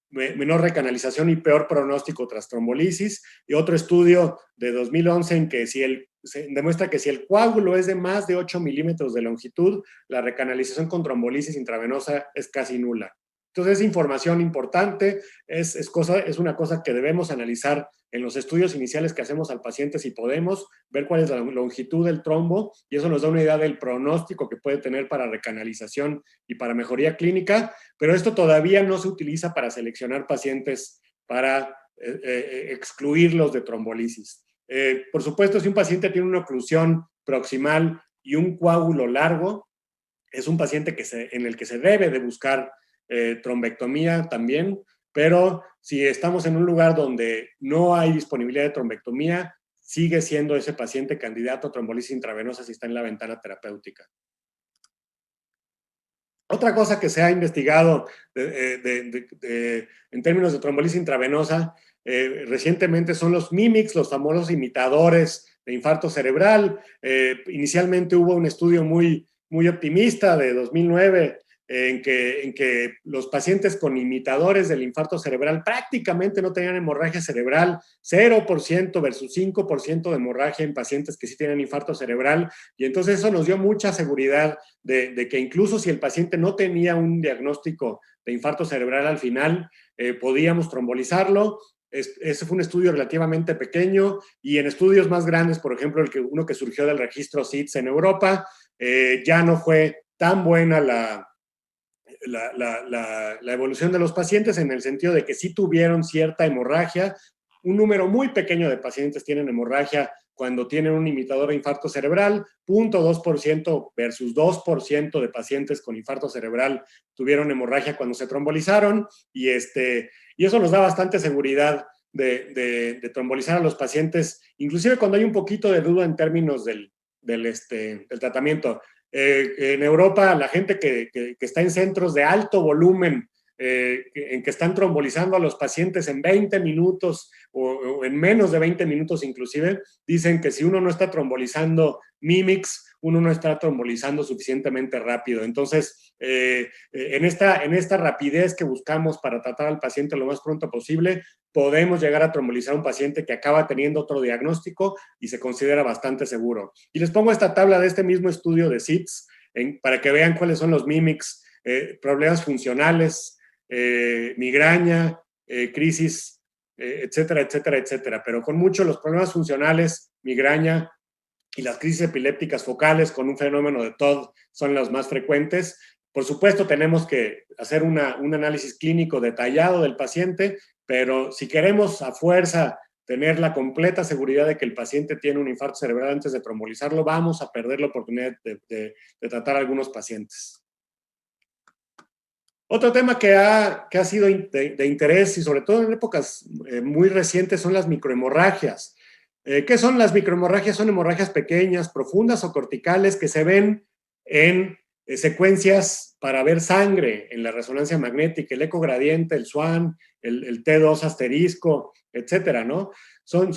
menor recanalización y peor pronóstico tras trombolisis. Y otro estudio de 2011 en que se demuestra que si el coágulo es de más de 8 milímetros de longitud, la recanalización con trombolisis intravenosa es casi nula. Entonces es información importante, es una cosa que debemos analizar en los estudios iniciales que hacemos al paciente si podemos, ver cuál es la longitud del trombo y eso nos da una idea del pronóstico que puede tener para recanalización y para mejoría clínica, pero esto todavía no se utiliza para seleccionar pacientes para excluirlos de trombolisis. Por supuesto, si un paciente tiene una oclusión proximal y un coágulo largo, es un paciente en el que se debe de buscar trombectomía también, pero si estamos en un lugar donde no hay disponibilidad de trombectomía, sigue siendo ese paciente candidato a trombolisis intravenosa si está en la ventana terapéutica. Otra cosa que se ha investigado en términos de trombolisis intravenosa recientemente son los mimics, los famosos imitadores de infarto cerebral. Inicialmente hubo un estudio muy optimista de 2009 en que los pacientes con imitadores del infarto cerebral prácticamente no tenían hemorragia cerebral, 0% versus 5% de hemorragia en pacientes que sí tienen infarto cerebral, y entonces eso nos dio mucha seguridad de que incluso si el paciente no tenía un diagnóstico de infarto cerebral al final, podíamos trombolizarlo. Ese fue un estudio relativamente pequeño y en estudios más grandes, por ejemplo, uno que surgió del registro CITS en Europa, ya no fue tan buena la evolución de los pacientes en el sentido de que sí tuvieron cierta hemorragia. Un número muy pequeño de pacientes tienen hemorragia cuando tienen un imitador de infarto cerebral, 0.2% versus 2% de pacientes con infarto cerebral tuvieron hemorragia cuando se trombolizaron, y eso nos da bastante seguridad de trombolizar a los pacientes, inclusive cuando hay un poquito de duda en términos del tratamiento. En Europa, la gente que está en centros de alto volumen, en que están trombolizando a los pacientes en 20 minutos o en menos de 20 minutos inclusive, dicen que si uno no está trombolizando mimics, uno no está trombolizando suficientemente rápido. Entonces, en esta rapidez que buscamos para tratar al paciente lo más pronto posible, podemos llegar a trombolizar a un paciente que acaba teniendo otro diagnóstico y se considera bastante seguro. Y les pongo esta tabla de este mismo estudio de CITS para que vean cuáles son los mimics, problemas funcionales, migraña, crisis, etcétera, etcétera, etcétera. Pero con mucho los problemas funcionales, migraña y las crisis epilépticas focales con un fenómeno de TOD son los más frecuentes. Por supuesto, tenemos que hacer un análisis clínico detallado del paciente, pero si queremos a fuerza tener la completa seguridad de que el paciente tiene un infarto cerebral antes de trombolizarlo, vamos a perder la oportunidad de tratar a algunos pacientes. Otro tema que ha sido de interés, y sobre todo en épocas muy recientes, son las microhemorragias. ¿Qué son las microhemorragias? Son hemorragias pequeñas, profundas o corticales que se ven en secuencias para ver sangre en la resonancia magnética, el ecogradiente, el SWAN, el T2 asterisco, etcétera, ¿no? Son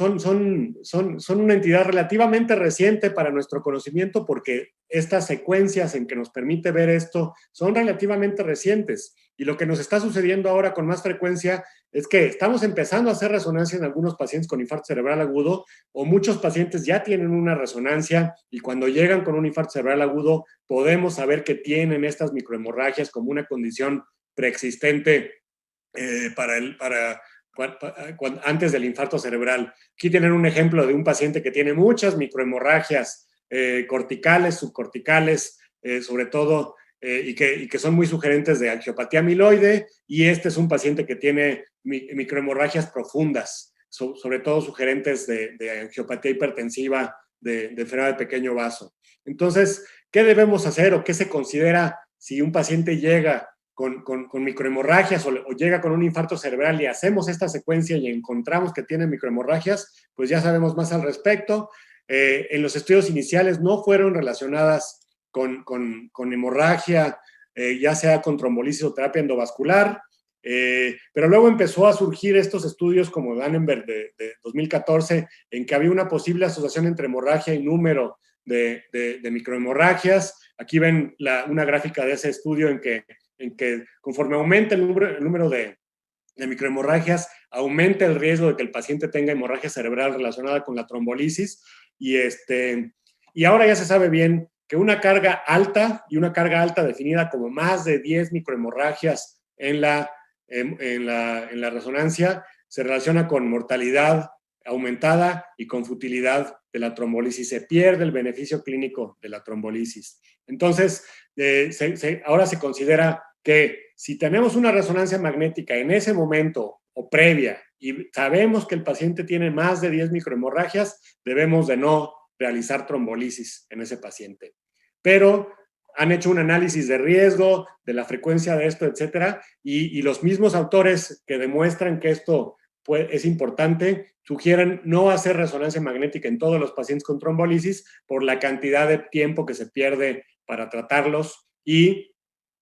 una entidad relativamente reciente para nuestro conocimiento porque estas secuencias en que nos permite ver esto son relativamente recientes. Y lo que nos está sucediendo ahora con más frecuencia es que estamos empezando a hacer resonancia en algunos pacientes con infarto cerebral agudo, o muchos pacientes ya tienen una resonancia y cuando llegan con un infarto cerebral agudo podemos saber que tienen estas microhemorragias como una condición preexistente antes del infarto cerebral. Aquí tienen un ejemplo de un paciente que tiene muchas microhemorragias corticales, subcorticales, sobre todo, y que son muy sugerentes de angiopatía amiloide, y este es un paciente que tiene microhemorragias profundas, sobre todo sugerentes de angiopatía hipertensiva de enfermedad de pequeño vaso. Entonces, ¿qué debemos hacer o qué se considera si un paciente llega con microhemorragias o llega con un infarto cerebral y hacemos esta secuencia y encontramos que tiene microhemorragias? Pues ya sabemos más al respecto. En los estudios iniciales no fueron relacionadas con hemorragia, ya sea con trombolisis o terapia endovascular, pero luego empezó a surgir estos estudios como Dannenberg de 2014, en que había una posible asociación entre hemorragia y número de microhemorragias. Aquí ven una gráfica de ese estudio en que conforme aumenta el número de microhemorragias, aumenta el riesgo de que el paciente tenga hemorragia cerebral relacionada con la trombolisis, y ahora ya se sabe bien que una carga alta, y una carga alta definida como más de 10 microhemorragias en la resonancia, se relaciona con mortalidad aumentada y con futilidad de la trombolisis. Se pierde el beneficio clínico de la trombolisis. Entonces, ahora se considera que si tenemos una resonancia magnética en ese momento o previa y sabemos que el paciente tiene más de 10 microhemorragias, debemos de no realizar trombolisis en ese paciente. Pero han hecho un análisis de riesgo, de la frecuencia de esto, etcétera, y los mismos autores que demuestran que esto es importante, sugieren no hacer resonancia magnética en todos los pacientes con trombolisis por la cantidad de tiempo que se pierde para tratarlos y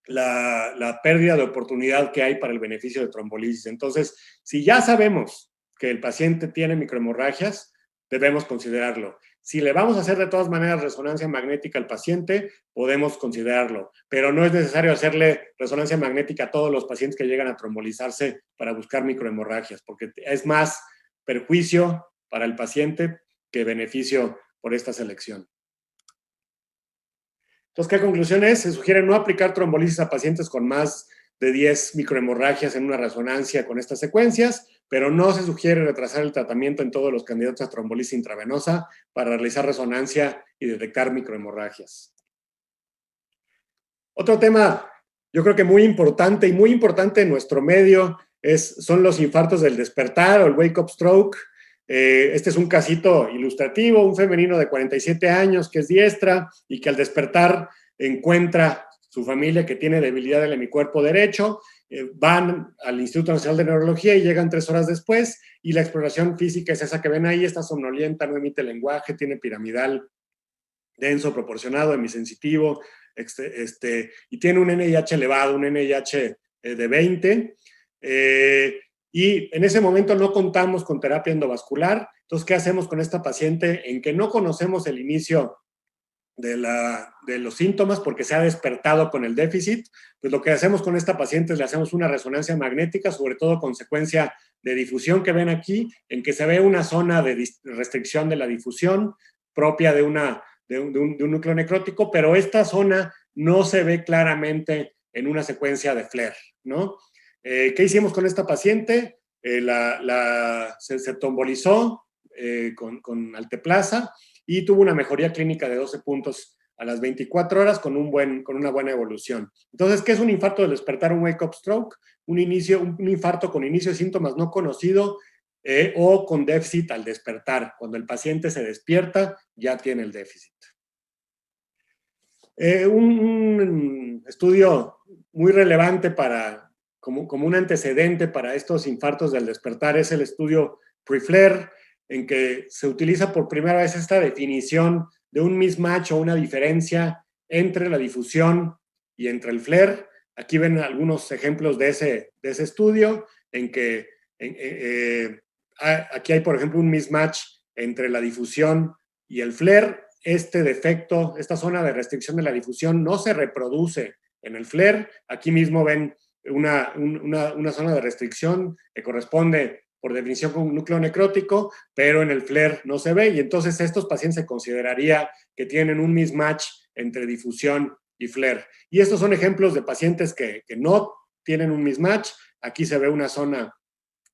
la pérdida de oportunidad que hay para el beneficio de trombolisis. Entonces, si ya sabemos que el paciente tiene microhemorragias, debemos considerarlo. Si le vamos a hacer de todas maneras resonancia magnética al paciente, podemos considerarlo, pero no es necesario hacerle resonancia magnética a todos los pacientes que llegan a trombolizarse para buscar microhemorragias, porque es más perjuicio para el paciente que beneficio por esta selección. Entonces, ¿qué conclusión es? Se sugiere no aplicar trombolisis a pacientes con más de 10 microhemorragias en una resonancia con estas secuencias, pero no se sugiere retrasar el tratamiento en todos los candidatos a trombolisis intravenosa para realizar resonancia y detectar microhemorragias. Otro tema, yo creo que muy importante en nuestro medio son los infartos del despertar o el wake-up stroke. Este es un casito ilustrativo, un femenino de 47 años que es diestra y que al despertar encuentra su familia que tiene debilidad del hemicuerpo derecho, van al Instituto Nacional de Neurología y llegan 3 horas después, y la exploración física es esa que ven ahí, está somnolienta, no emite lenguaje, tiene piramidal denso, proporcionado, hemisensitivo, y tiene un NIH elevado, un NIH de 20, y en ese momento no contamos con terapia endovascular. Entonces, ¿qué hacemos con esta paciente en que no conocemos el inicio de los síntomas porque se ha despertado con el déficit? Pues lo que hacemos con esta paciente es le hacemos una resonancia magnética, sobre todo con secuencia de difusión que ven aquí, en que se ve una zona de restricción de la difusión propia de un núcleo necrótico, pero esta zona no se ve claramente en una secuencia de FLAIR, ¿no? ¿Qué hicimos con esta paciente? Se trombolizó con alteplasa y tuvo una mejoría clínica de 12 puntos a las 24 horas con una buena evolución. Entonces, ¿qué es un infarto del despertar, un wake-up stroke? Un infarto con inicio de síntomas no conocido o con déficit al despertar. Cuando el paciente se despierta, ya tiene el déficit. Un estudio muy relevante como un antecedente para estos infartos del despertar es el estudio PREFLAIR, en que se utiliza por primera vez esta definición de un mismatch o una diferencia entre la difusión y entre el FLAIR. Aquí ven algunos ejemplos de ese estudio, en que aquí hay, por ejemplo, un mismatch entre la difusión y el FLAIR. Este defecto, esta zona de restricción de la difusión no se reproduce en el FLAIR. Aquí mismo ven una zona de restricción que corresponde por definición con un núcleo necrótico, pero en el FLAIR no se ve, y entonces estos pacientes se consideraría que tienen un mismatch entre difusión y FLAIR. Y estos son ejemplos de pacientes que no tienen un mismatch. Aquí se ve una zona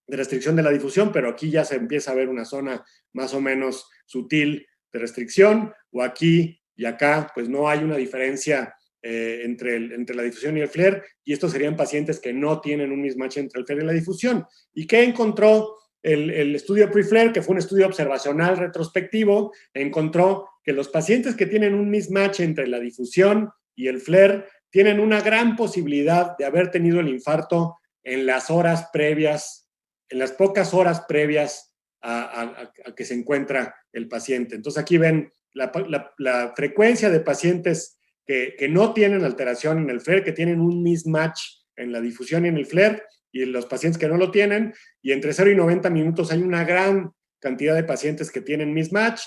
de restricción de la difusión, pero aquí ya se empieza a ver una zona más o menos sutil de restricción, o aquí y acá, pues no hay una diferencia entre la difusión y el FLAIR, y estos serían pacientes que no tienen un mismatch entre el FLAIR y la difusión. ¿Y qué encontró el estudio PREFLAIR, que fue un estudio observacional retrospectivo? Encontró que los pacientes que tienen un mismatch entre la difusión y el FLAIR tienen una gran posibilidad de haber tenido el infarto en las horas previas, en las pocas horas previas a que se encuentra el paciente. Entonces aquí ven la frecuencia de pacientes que no tienen alteración en el FLAIR, que tienen un mismatch en la difusión y en el FLAIR, y los pacientes que no lo tienen, y entre 0 y 90 minutos hay una gran cantidad de pacientes que tienen mismatch,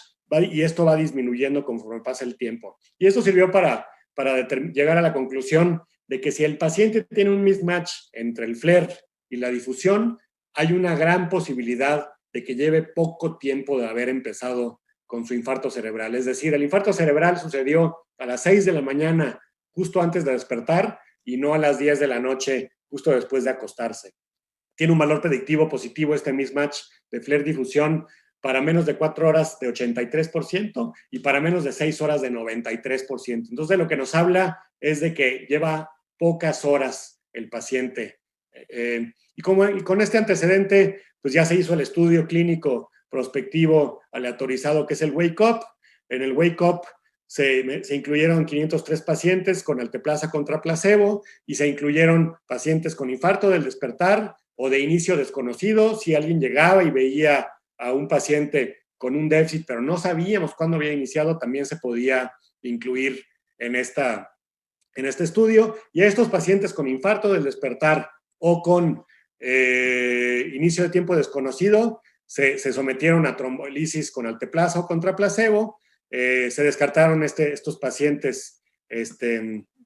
y esto va disminuyendo conforme pasa el tiempo. Y esto sirvió para llegar a la conclusión de que si el paciente tiene un mismatch entre el FLAIR y la difusión, hay una gran posibilidad de que lleve poco tiempo de haber empezado con su infarto cerebral. Es decir, el infarto cerebral sucedió a las 6 de la mañana, justo antes de despertar, y no a las 10 de la noche, justo después de acostarse. Tiene un valor predictivo positivo este mismatch de FLAIR difusión para menos de 4 horas de 83% y para menos de 6 horas de 93%. Entonces, lo que nos habla es de que lleva pocas horas el paciente. Y con este antecedente, pues ya se hizo el estudio clínico prospectivo aleatorizado, que es el Wake Up. En el Wake Up se incluyeron 503 pacientes con alteplasa contra placebo y se incluyeron pacientes con infarto del despertar o de inicio desconocido. Si alguien llegaba y veía a un paciente con un déficit, pero no sabíamos cuándo había iniciado, también se podía incluir en este estudio. Y a estos pacientes con infarto del despertar o con inicio de tiempo desconocido, se sometieron a trombolisis con alteplasa o contra placebo. Se descartaron estos pacientes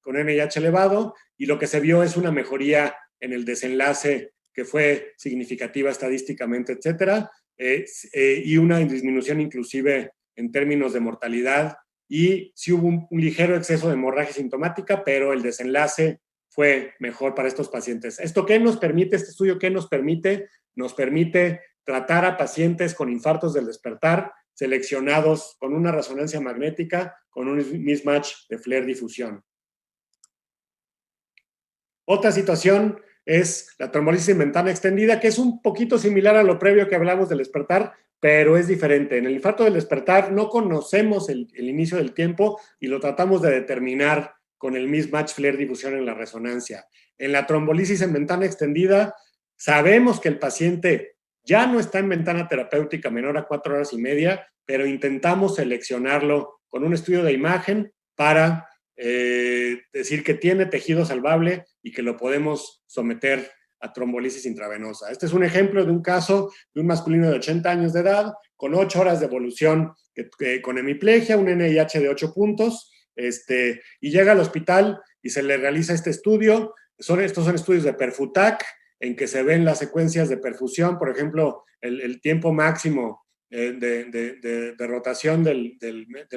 con NIH elevado, y lo que se vio es una mejoría en el desenlace que fue significativa estadísticamente, etcétera, y una disminución inclusive en términos de mortalidad, y sí hubo un ligero exceso de hemorragia sintomática, pero el desenlace fue mejor para estos pacientes. ¿Esto qué nos permite, este estudio qué nos permite? Nos permite tratar a pacientes con infartos del despertar seleccionados con una resonancia magnética con un mismatch de FLAIR difusión. Otra situación es la trombolisis en ventana extendida, que es un poquito similar a lo previo que hablamos del despertar, pero es diferente. En el infarto del despertar no conocemos el inicio del tiempo y lo tratamos de determinar con el mismatch FLAIR difusión en la resonancia. En la trombolisis en ventana extendida, sabemos que el paciente ya no está en ventana terapéutica menor a 4 horas y media, pero intentamos seleccionarlo con un estudio de imagen para decir que tiene tejido salvable y que lo podemos someter a trombolisis intravenosa. Este es un ejemplo de un caso de un masculino de 80 años de edad con 8 horas de evolución con hemiplegia, un NIH de 8 puntos, y llega al hospital y se le realiza este estudio. Estos son estudios de Perfutac, en que se ven las secuencias de perfusión, por ejemplo, el tiempo máximo de rotación del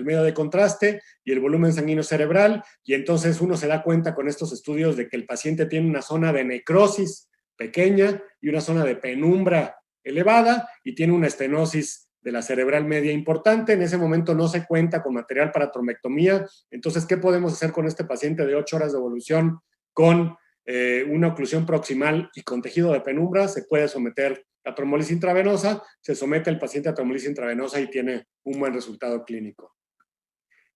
medio de contraste y el volumen sanguíneo cerebral, y entonces uno se da cuenta con estos estudios de que el paciente tiene una zona de necrosis pequeña y una zona de penumbra elevada, y tiene una estenosis de la cerebral media importante. En ese momento no se cuenta con material para trombectomía. Entonces, ¿qué podemos hacer con este paciente de 8 horas de evolución con una oclusión proximal y con tejido de penumbra? Se puede someter a trombolisis intravenosa, se somete al paciente a trombolisis intravenosa y tiene un buen resultado clínico.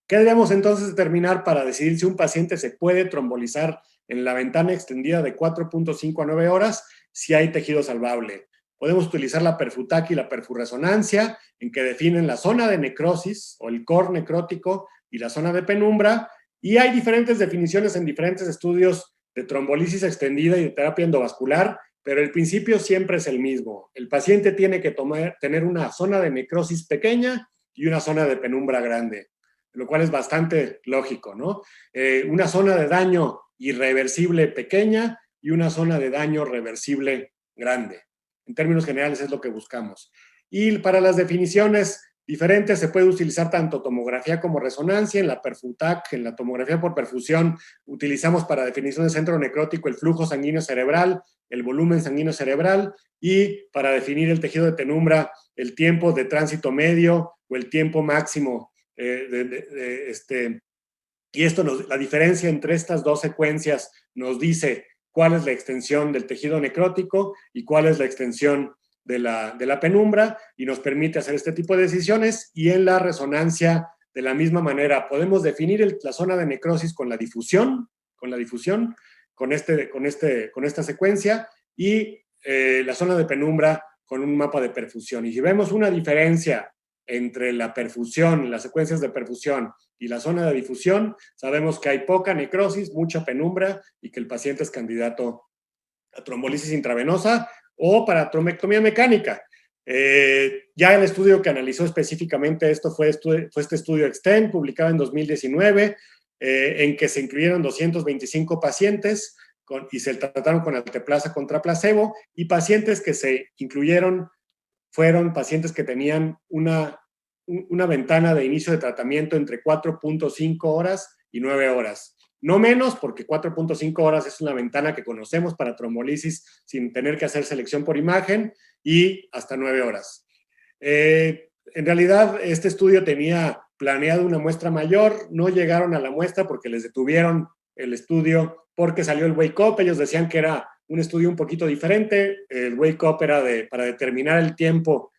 ¿Qué debemos entonces determinar para decidir si un paciente se puede trombolizar en la ventana extendida de 4.5 a 9 horas si hay tejido salvable? Podemos utilizar la Perfutac y la perfurresonancia, en que definen la zona de necrosis o el core necrótico y la zona de penumbra, y hay diferentes definiciones en diferentes estudios de trombolisis extendida y de terapia endovascular, pero el principio siempre es el mismo. El paciente tiene que tener una zona de necrosis pequeña y una zona de penumbra grande, lo cual es bastante lógico, ¿no? Una zona de daño irreversible pequeña y una zona de daño reversible grande. En términos generales es lo que buscamos. Y para las definiciones diferentes se puede utilizar tanto tomografía como resonancia. En la Perfutac, en la tomografía por perfusión, utilizamos para definición de centro necrótico el flujo sanguíneo cerebral, el volumen sanguíneo cerebral, y para definir el tejido de penumbra, el tiempo de tránsito medio, o el tiempo máximo y la diferencia entre estas dos secuencias nos dice cuál es la extensión del tejido necrótico y cuál es la extensión de la penumbra, y nos permite hacer este tipo de decisiones. Y en la resonancia, de la misma manera, podemos definir la zona de necrosis con la difusión, con esta secuencia, y la zona de penumbra con un mapa de perfusión. Y si vemos una diferencia entre la perfusión, las secuencias de perfusión y la zona de difusión, sabemos que hay poca necrosis, mucha penumbra, y que el paciente es candidato a trombolisis intravenosa o para trombectomía mecánica. Ya el estudio que analizó específicamente esto fue este estudio Extend, publicado en 2019, en que se incluyeron 225 pacientes y se trataron con alteplasa contra placebo, y pacientes que se incluyeron fueron pacientes que tenían una ventana de inicio de tratamiento entre 4.5 horas y 9 horas. No menos, porque 4.5 horas es una ventana que conocemos para trombolisis sin tener que hacer selección por imagen, y hasta 9 horas. En realidad, este estudio tenía planeado una muestra mayor, no llegaron a la muestra porque les detuvieron el estudio porque salió el Wake Up. Ellos decían que era un estudio un poquito diferente. El Wake Up era para determinar el tiempo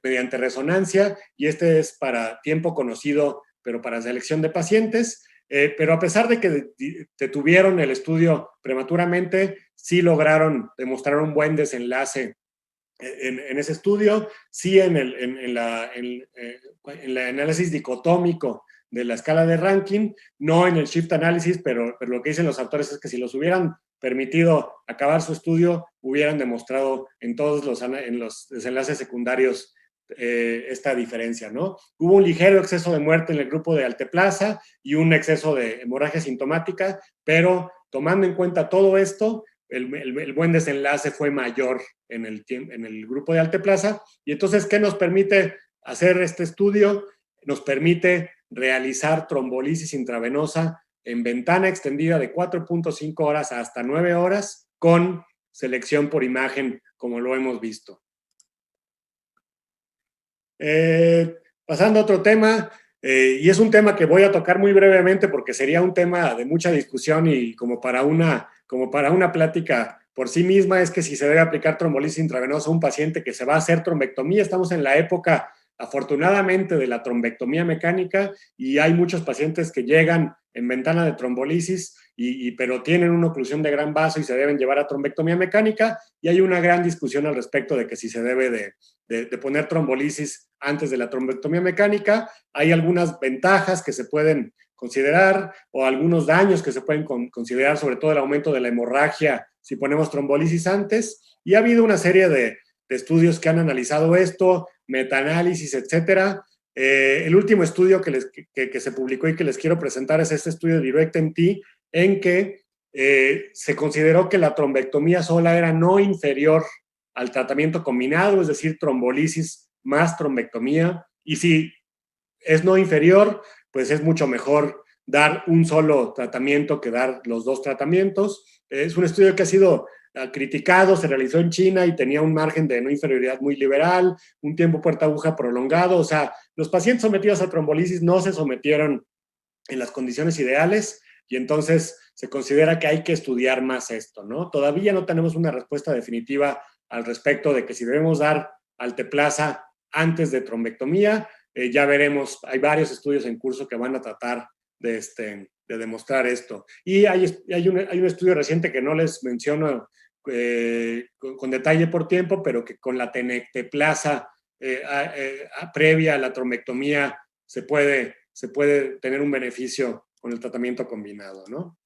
mediante resonancia, y este es para tiempo conocido, pero para selección de pacientes. Pero a pesar de que detuvieron el estudio prematuramente, sí lograron demostrar un buen desenlace en ese estudio. Sí, en el análisis dicotómico de la escala de ranking, no en el shift analysis, pero lo que dicen los autores es que si los hubieran permitido acabar su estudio, hubieran demostrado en todos los desenlaces secundarios esta diferencia, ¿no? Hubo un ligero exceso de muerte en el grupo de alteplasa y un exceso de hemorragia sintomática, pero tomando en cuenta todo esto, el buen desenlace fue mayor en el grupo de alteplasa. Y entonces, ¿qué nos permite hacer este estudio? Nos permite realizar trombolisis intravenosa en ventana extendida de 4.5 horas hasta 9 horas con selección por imagen, como lo hemos visto. Pasando a otro tema, y es un tema que voy a tocar muy brevemente porque sería un tema de mucha discusión y como para una plática por sí misma, es que si se debe aplicar trombolisis intravenosa a un paciente que se va a hacer trombectomía. Estamos en la época, afortunadamente, de la trombectomía mecánica, y hay muchos pacientes que llegan en ventana de trombolisis, pero tienen una oclusión de gran vaso y se deben llevar a trombectomía mecánica, y hay una gran discusión al respecto de que si se debe de poner trombolisis antes de la trombectomía mecánica. Hay algunas ventajas que se pueden considerar, o algunos daños que se pueden considerar, sobre todo el aumento de la hemorragia si ponemos trombolisis antes, y ha habido una serie de estudios que han analizado esto, metaanálisis, etcétera. El último estudio que se publicó y que les quiero presentar es este estudio de DirectMT, en que se consideró que la trombectomía sola era no inferior al tratamiento combinado, es decir, trombolisis más trombectomía, y si es no inferior, pues es mucho mejor dar un solo tratamiento que dar los dos tratamientos. Es un estudio que ha sido criticado, se realizó en China y tenía un margen de no inferioridad muy liberal, un tiempo puerta aguja prolongado. O sea, los pacientes sometidos a trombolisis no se sometieron en las condiciones ideales, y entonces se considera que hay que estudiar más esto, ¿no? Todavía no tenemos una respuesta definitiva al respecto de que si debemos dar alteplasa antes de trombectomía. Ya veremos, hay varios estudios en curso que van a tratar de demostrar esto. Y hay un estudio reciente que no les menciono con detalle por tiempo, pero que con la tenecteplasa previa a la trombectomía se puede tener un beneficio con el tratamiento combinado, ¿no?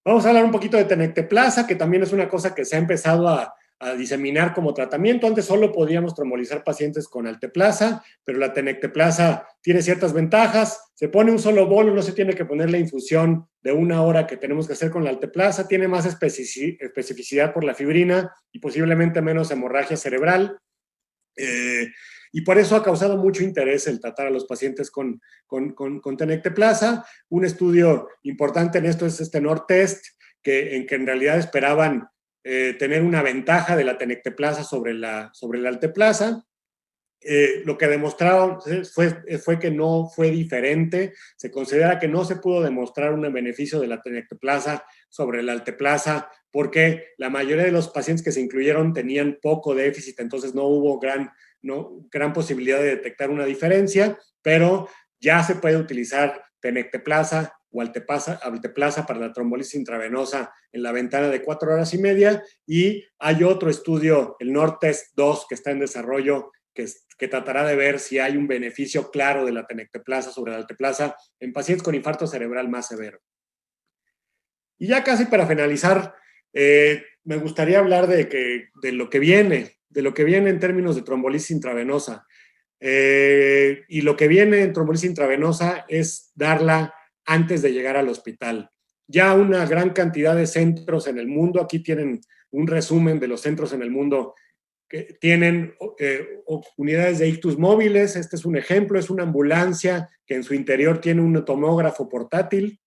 Vamos a hablar un poquito de tenecteplasa, que también es una cosa que se ha empezado a diseminar como tratamiento. Antes solo podíamos trombolizar pacientes con alteplasa, pero la tenecteplasa tiene ciertas ventajas. Se pone un solo bolo, no se tiene que poner la infusión de 1 hora que tenemos que hacer con la alteplasa. Tiene más especificidad por la fibrina y posiblemente menos hemorragia cerebral. Y por eso ha causado mucho interés el tratar a los pacientes con tenecteplasa. Un estudio importante en esto es este NORTEST, en que en realidad esperaban tener una ventaja de la tenecteplasa sobre la alteplasa. Lo que demostraron fue que no fue diferente. Se considera que no se pudo demostrar un beneficio de la tenecteplasa sobre la alteplasa porque la mayoría de los pacientes que se incluyeron tenían poco déficit, entonces no hubo gran posibilidad de detectar una diferencia, pero ya se puede utilizar tenecteplasa o alteplasa para la trombolisis intravenosa en la ventana de 4 horas y media, y hay otro estudio, el NORTEST 2, que está en desarrollo, que tratará de ver si hay un beneficio claro de la tenecteplasa sobre la alteplasa en pacientes con infarto cerebral más severo. Y ya casi para finalizar, me gustaría hablar de lo que viene en términos de trombolisis intravenosa. Y lo que viene en trombolisis intravenosa es darla antes de llegar al hospital. Ya una gran cantidad de centros en el mundo, aquí tienen un resumen de los centros en el mundo que tienen unidades de ictus móviles. Este es un ejemplo, es una ambulancia que en su interior tiene un tomógrafo portátil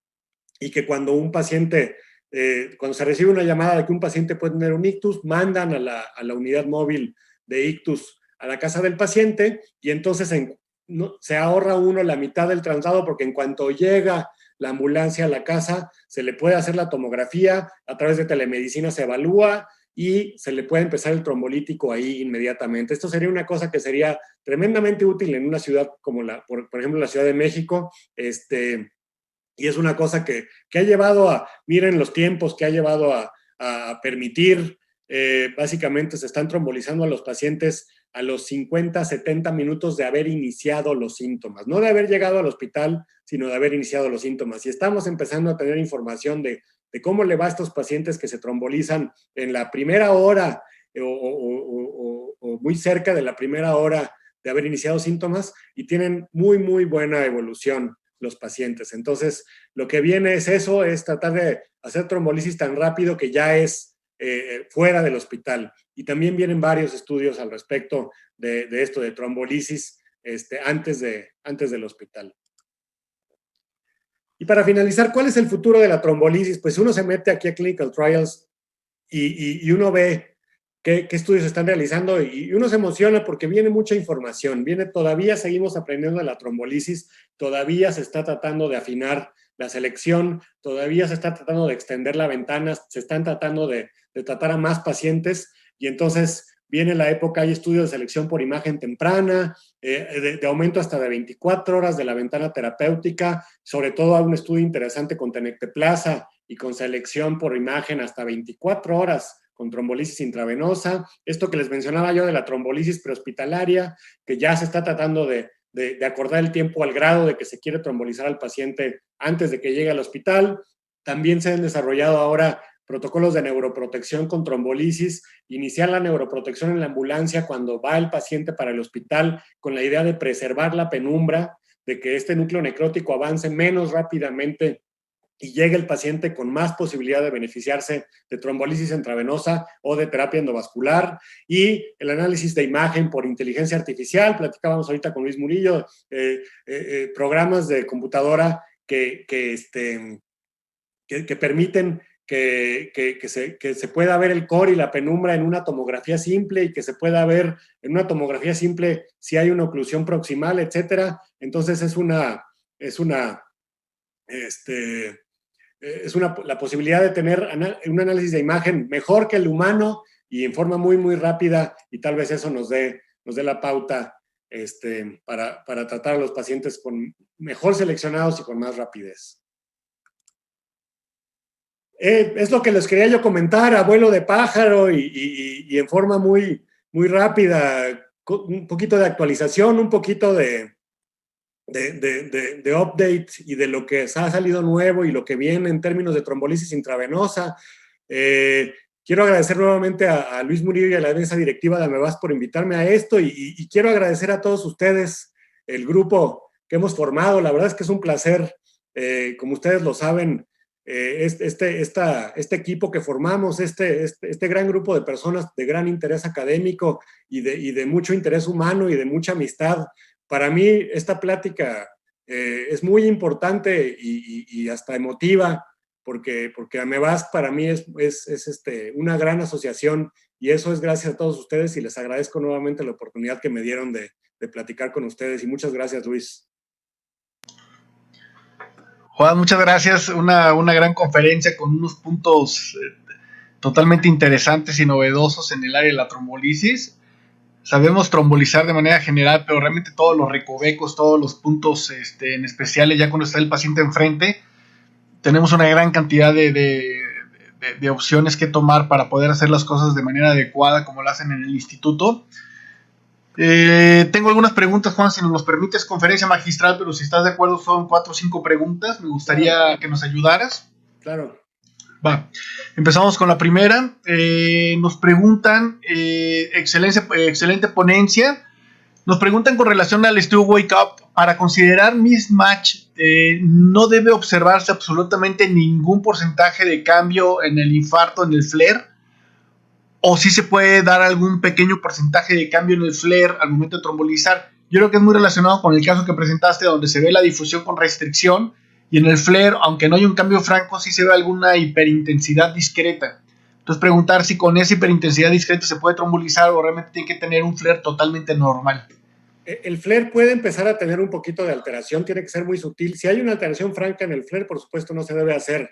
y que cuando un paciente, cuando se recibe una llamada de que un paciente puede tener un ictus, mandan a la unidad móvil de ictus a la casa del paciente y entonces se ahorra uno la mitad del traslado porque en cuanto llega la ambulancia a la casa, se le puede hacer la tomografía, a través de telemedicina se evalúa y se le puede empezar el trombolítico ahí inmediatamente. Esto sería una cosa que sería tremendamente útil en una ciudad como por ejemplo, la Ciudad de México, y es una cosa que ha llevado miren los tiempos, que ha llevado a permitir, básicamente se están trombolizando a los pacientes a los 50, 70 minutos de haber iniciado los síntomas, no de haber llegado al hospital, sino de haber iniciado los síntomas. Y estamos empezando a tener información de cómo le va a estos pacientes que se trombolizan en la primera hora o muy cerca de la primera hora de haber iniciado síntomas y tienen muy, muy buena evolución los pacientes. Entonces, lo que viene es eso, es tratar de hacer trombolisis tan rápido que ya es fuera del hospital. Y también vienen varios estudios al respecto de esto, de trombolisis antes del hospital. Y para finalizar, ¿cuál es el futuro de la trombolisis? Pues uno se mete aquí a Clinical Trials y uno ve qué estudios se están realizando y uno se emociona porque viene mucha información. Todavía seguimos aprendiendo de la trombolisis, todavía se está tratando de afinar la selección, todavía se está tratando de extender la ventana, se están tratando de tratar a más pacientes y entonces viene la época, hay estudios de selección por imagen temprana, de aumento hasta de 24 horas de la ventana terapéutica, sobre todo hay un estudio interesante con tenecteplasa y con selección por imagen hasta 24 horas con trombolisis intravenosa. Esto que les mencionaba yo de la trombolisis prehospitalaria, que ya se está tratando de acordar el tiempo al grado de que se quiere trombolizar al paciente antes de que llegue al hospital. También se han desarrollado ahora protocolos de neuroprotección con trombolisis, iniciar la neuroprotección en la ambulancia cuando va el paciente para el hospital con la idea de preservar la penumbra, de que este núcleo necrótico avance menos rápidamente y llegue el paciente con más posibilidad de beneficiarse de trombolisis intravenosa o de terapia endovascular, y el análisis de imagen por inteligencia artificial. Platicábamos ahorita con Luis Murillo, programas de computadora que permiten que se pueda ver el core y la penumbra en una tomografía simple y que se pueda ver en una tomografía simple si hay una oclusión proximal, etcétera. Entonces es la posibilidad de tener un análisis de imagen mejor que el humano y en forma muy, muy rápida, y tal vez eso nos dé la pauta para tratar a los pacientes mejor seleccionados y con más rapidez. Es lo que les quería yo comentar a vuelo de pájaro y en forma muy, muy rápida, un poquito de actualización, un poquito de update y de lo que ha salido nuevo y lo que viene en términos de trombolisis intravenosa. Quiero agradecer nuevamente a Luis Murillo y a la mesa directiva de Amevas por invitarme a esto y quiero agradecer a todos ustedes, el grupo que hemos formado. La verdad es que es un placer, como ustedes lo saben, este equipo que formamos, este gran grupo de personas de gran interés académico y de mucho interés humano y de mucha amistad. Para mí esta plática es muy importante y hasta emotiva, porque Amevas para mí es una gran asociación y eso es gracias a todos ustedes y les agradezco nuevamente la oportunidad que me dieron de platicar con ustedes y muchas gracias, Luis. Juan, muchas gracias. Una gran conferencia con unos puntos totalmente interesantes y novedosos en el área de la trombolisis. Sabemos trombolizar de manera general, pero realmente todos los recovecos, todos los puntos en especiales, ya cuando está el paciente enfrente, tenemos una gran cantidad de opciones que tomar para poder hacer las cosas de manera adecuada como lo hacen en el instituto. Tengo algunas preguntas, Juan, si nos los permites, conferencia magistral, pero si estás de acuerdo son 4 o 5 preguntas, me gustaría que nos ayudaras. Claro. Va, empezamos con la primera. Nos preguntan, excelente ponencia. Nos preguntan con relación al estudio Wake Up, para considerar mismatch, no debe observarse absolutamente ningún porcentaje de cambio en el infarto, en el flare, o si se puede dar algún pequeño porcentaje de cambio en el flare al momento de trombolizar. Yo creo que es muy relacionado con el caso que presentaste, donde se ve la difusión con restricción, y en el flare, aunque no hay un cambio franco, sí se ve alguna hiperintensidad discreta. Entonces preguntar si con esa hiperintensidad discreta se puede trombolizar o realmente tiene que tener un flare totalmente normal. El flare puede empezar a tener un poquito de alteración, tiene que ser muy sutil. Si hay una alteración franca en el flare, por supuesto no se debe hacer.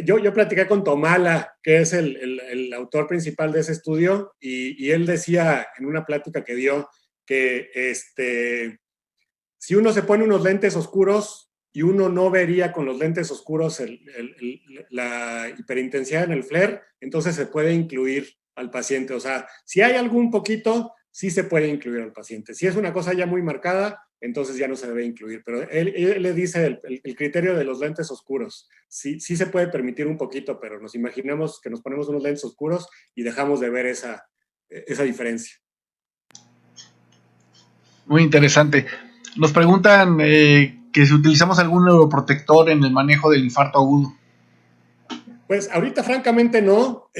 Yo platiqué con Tomala, que es el autor principal de ese estudio, y él decía en una plática que dio que si uno se pone unos lentes oscuros y uno no vería con los lentes oscuros la hiperintensidad en el flare, entonces se puede incluir al paciente. O sea, si hay algún poquito, sí se puede incluir al paciente. Si es una cosa ya muy marcada, entonces ya no se debe incluir. Pero él le dice el criterio de los lentes oscuros. Sí, sí se puede permitir un poquito, pero nos imaginamos que nos ponemos unos lentes oscuros y dejamos de ver esa diferencia. Muy interesante. Nos preguntan que si utilizamos algún neuroprotector en el manejo del infarto agudo. Pues ahorita francamente no,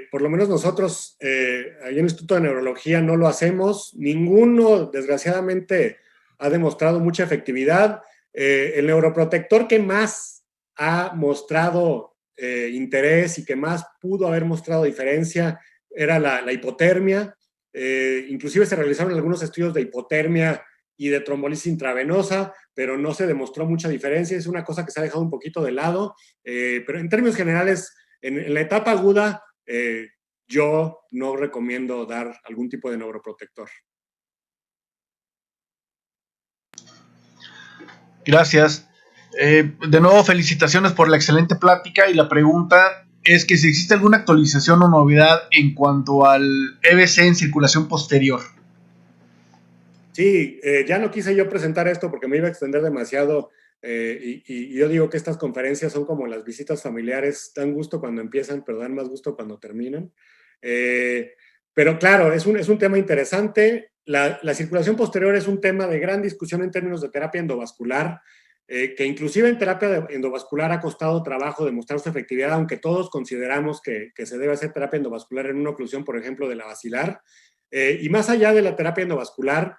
por lo menos nosotros ahí en el Instituto de Neurología no lo hacemos, ninguno desgraciadamente ha demostrado mucha efectividad. El neuroprotector que más ha mostrado interés y que más pudo haber mostrado diferencia era la hipotermia. Inclusive se realizaron algunos estudios de hipotermia y de trombolisis intravenosa, pero no se demostró mucha diferencia, es una cosa que se ha dejado un poquito de lado, pero en términos generales, en la etapa aguda, yo no recomiendo dar algún tipo de neuroprotector. Gracias. De nuevo, felicitaciones por la excelente plática, y la pregunta es que si existe alguna actualización o novedad en cuanto al EBC en circulación posterior. Sí, ya no quise yo presentar esto porque me iba a extender demasiado y yo digo que estas conferencias son como las visitas familiares, dan gusto cuando empiezan, pero dan más gusto cuando terminan. Pero claro, es un tema interesante. La circulación posterior es un tema de gran discusión en términos de terapia endovascular, que inclusive en terapia endovascular ha costado trabajo demostrar su efectividad, aunque todos consideramos que se debe hacer terapia endovascular en una oclusión, por ejemplo, de la basilar. Y más allá de la terapia endovascular,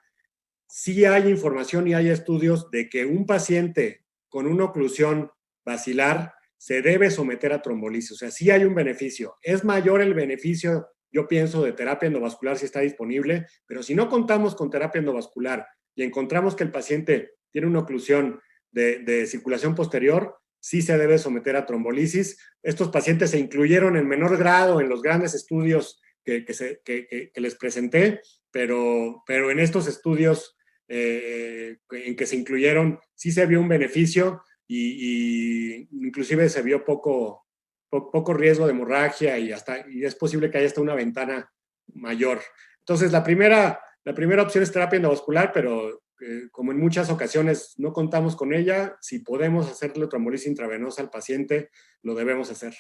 sí hay información y hay estudios de que un paciente con una oclusión basilar se debe someter a trombolisis. O sea, sí hay un beneficio. Es mayor el beneficio, yo pienso, de terapia endovascular si está disponible, pero si no contamos con terapia endovascular y encontramos que el paciente tiene una oclusión de circulación posterior, sí se debe someter a trombolisis. Estos pacientes se incluyeron en menor grado en los grandes estudios que les presenté, pero en estos estudios en que se incluyeron, sí se vio un beneficio y inclusive se vio poco riesgo de hemorragia y es posible que haya hasta una ventana mayor. Entonces, la primera opción es terapia endovascular, pero como en muchas ocasiones no contamos con ella, si podemos hacerle trombolisis intravenosa al paciente, lo debemos hacer.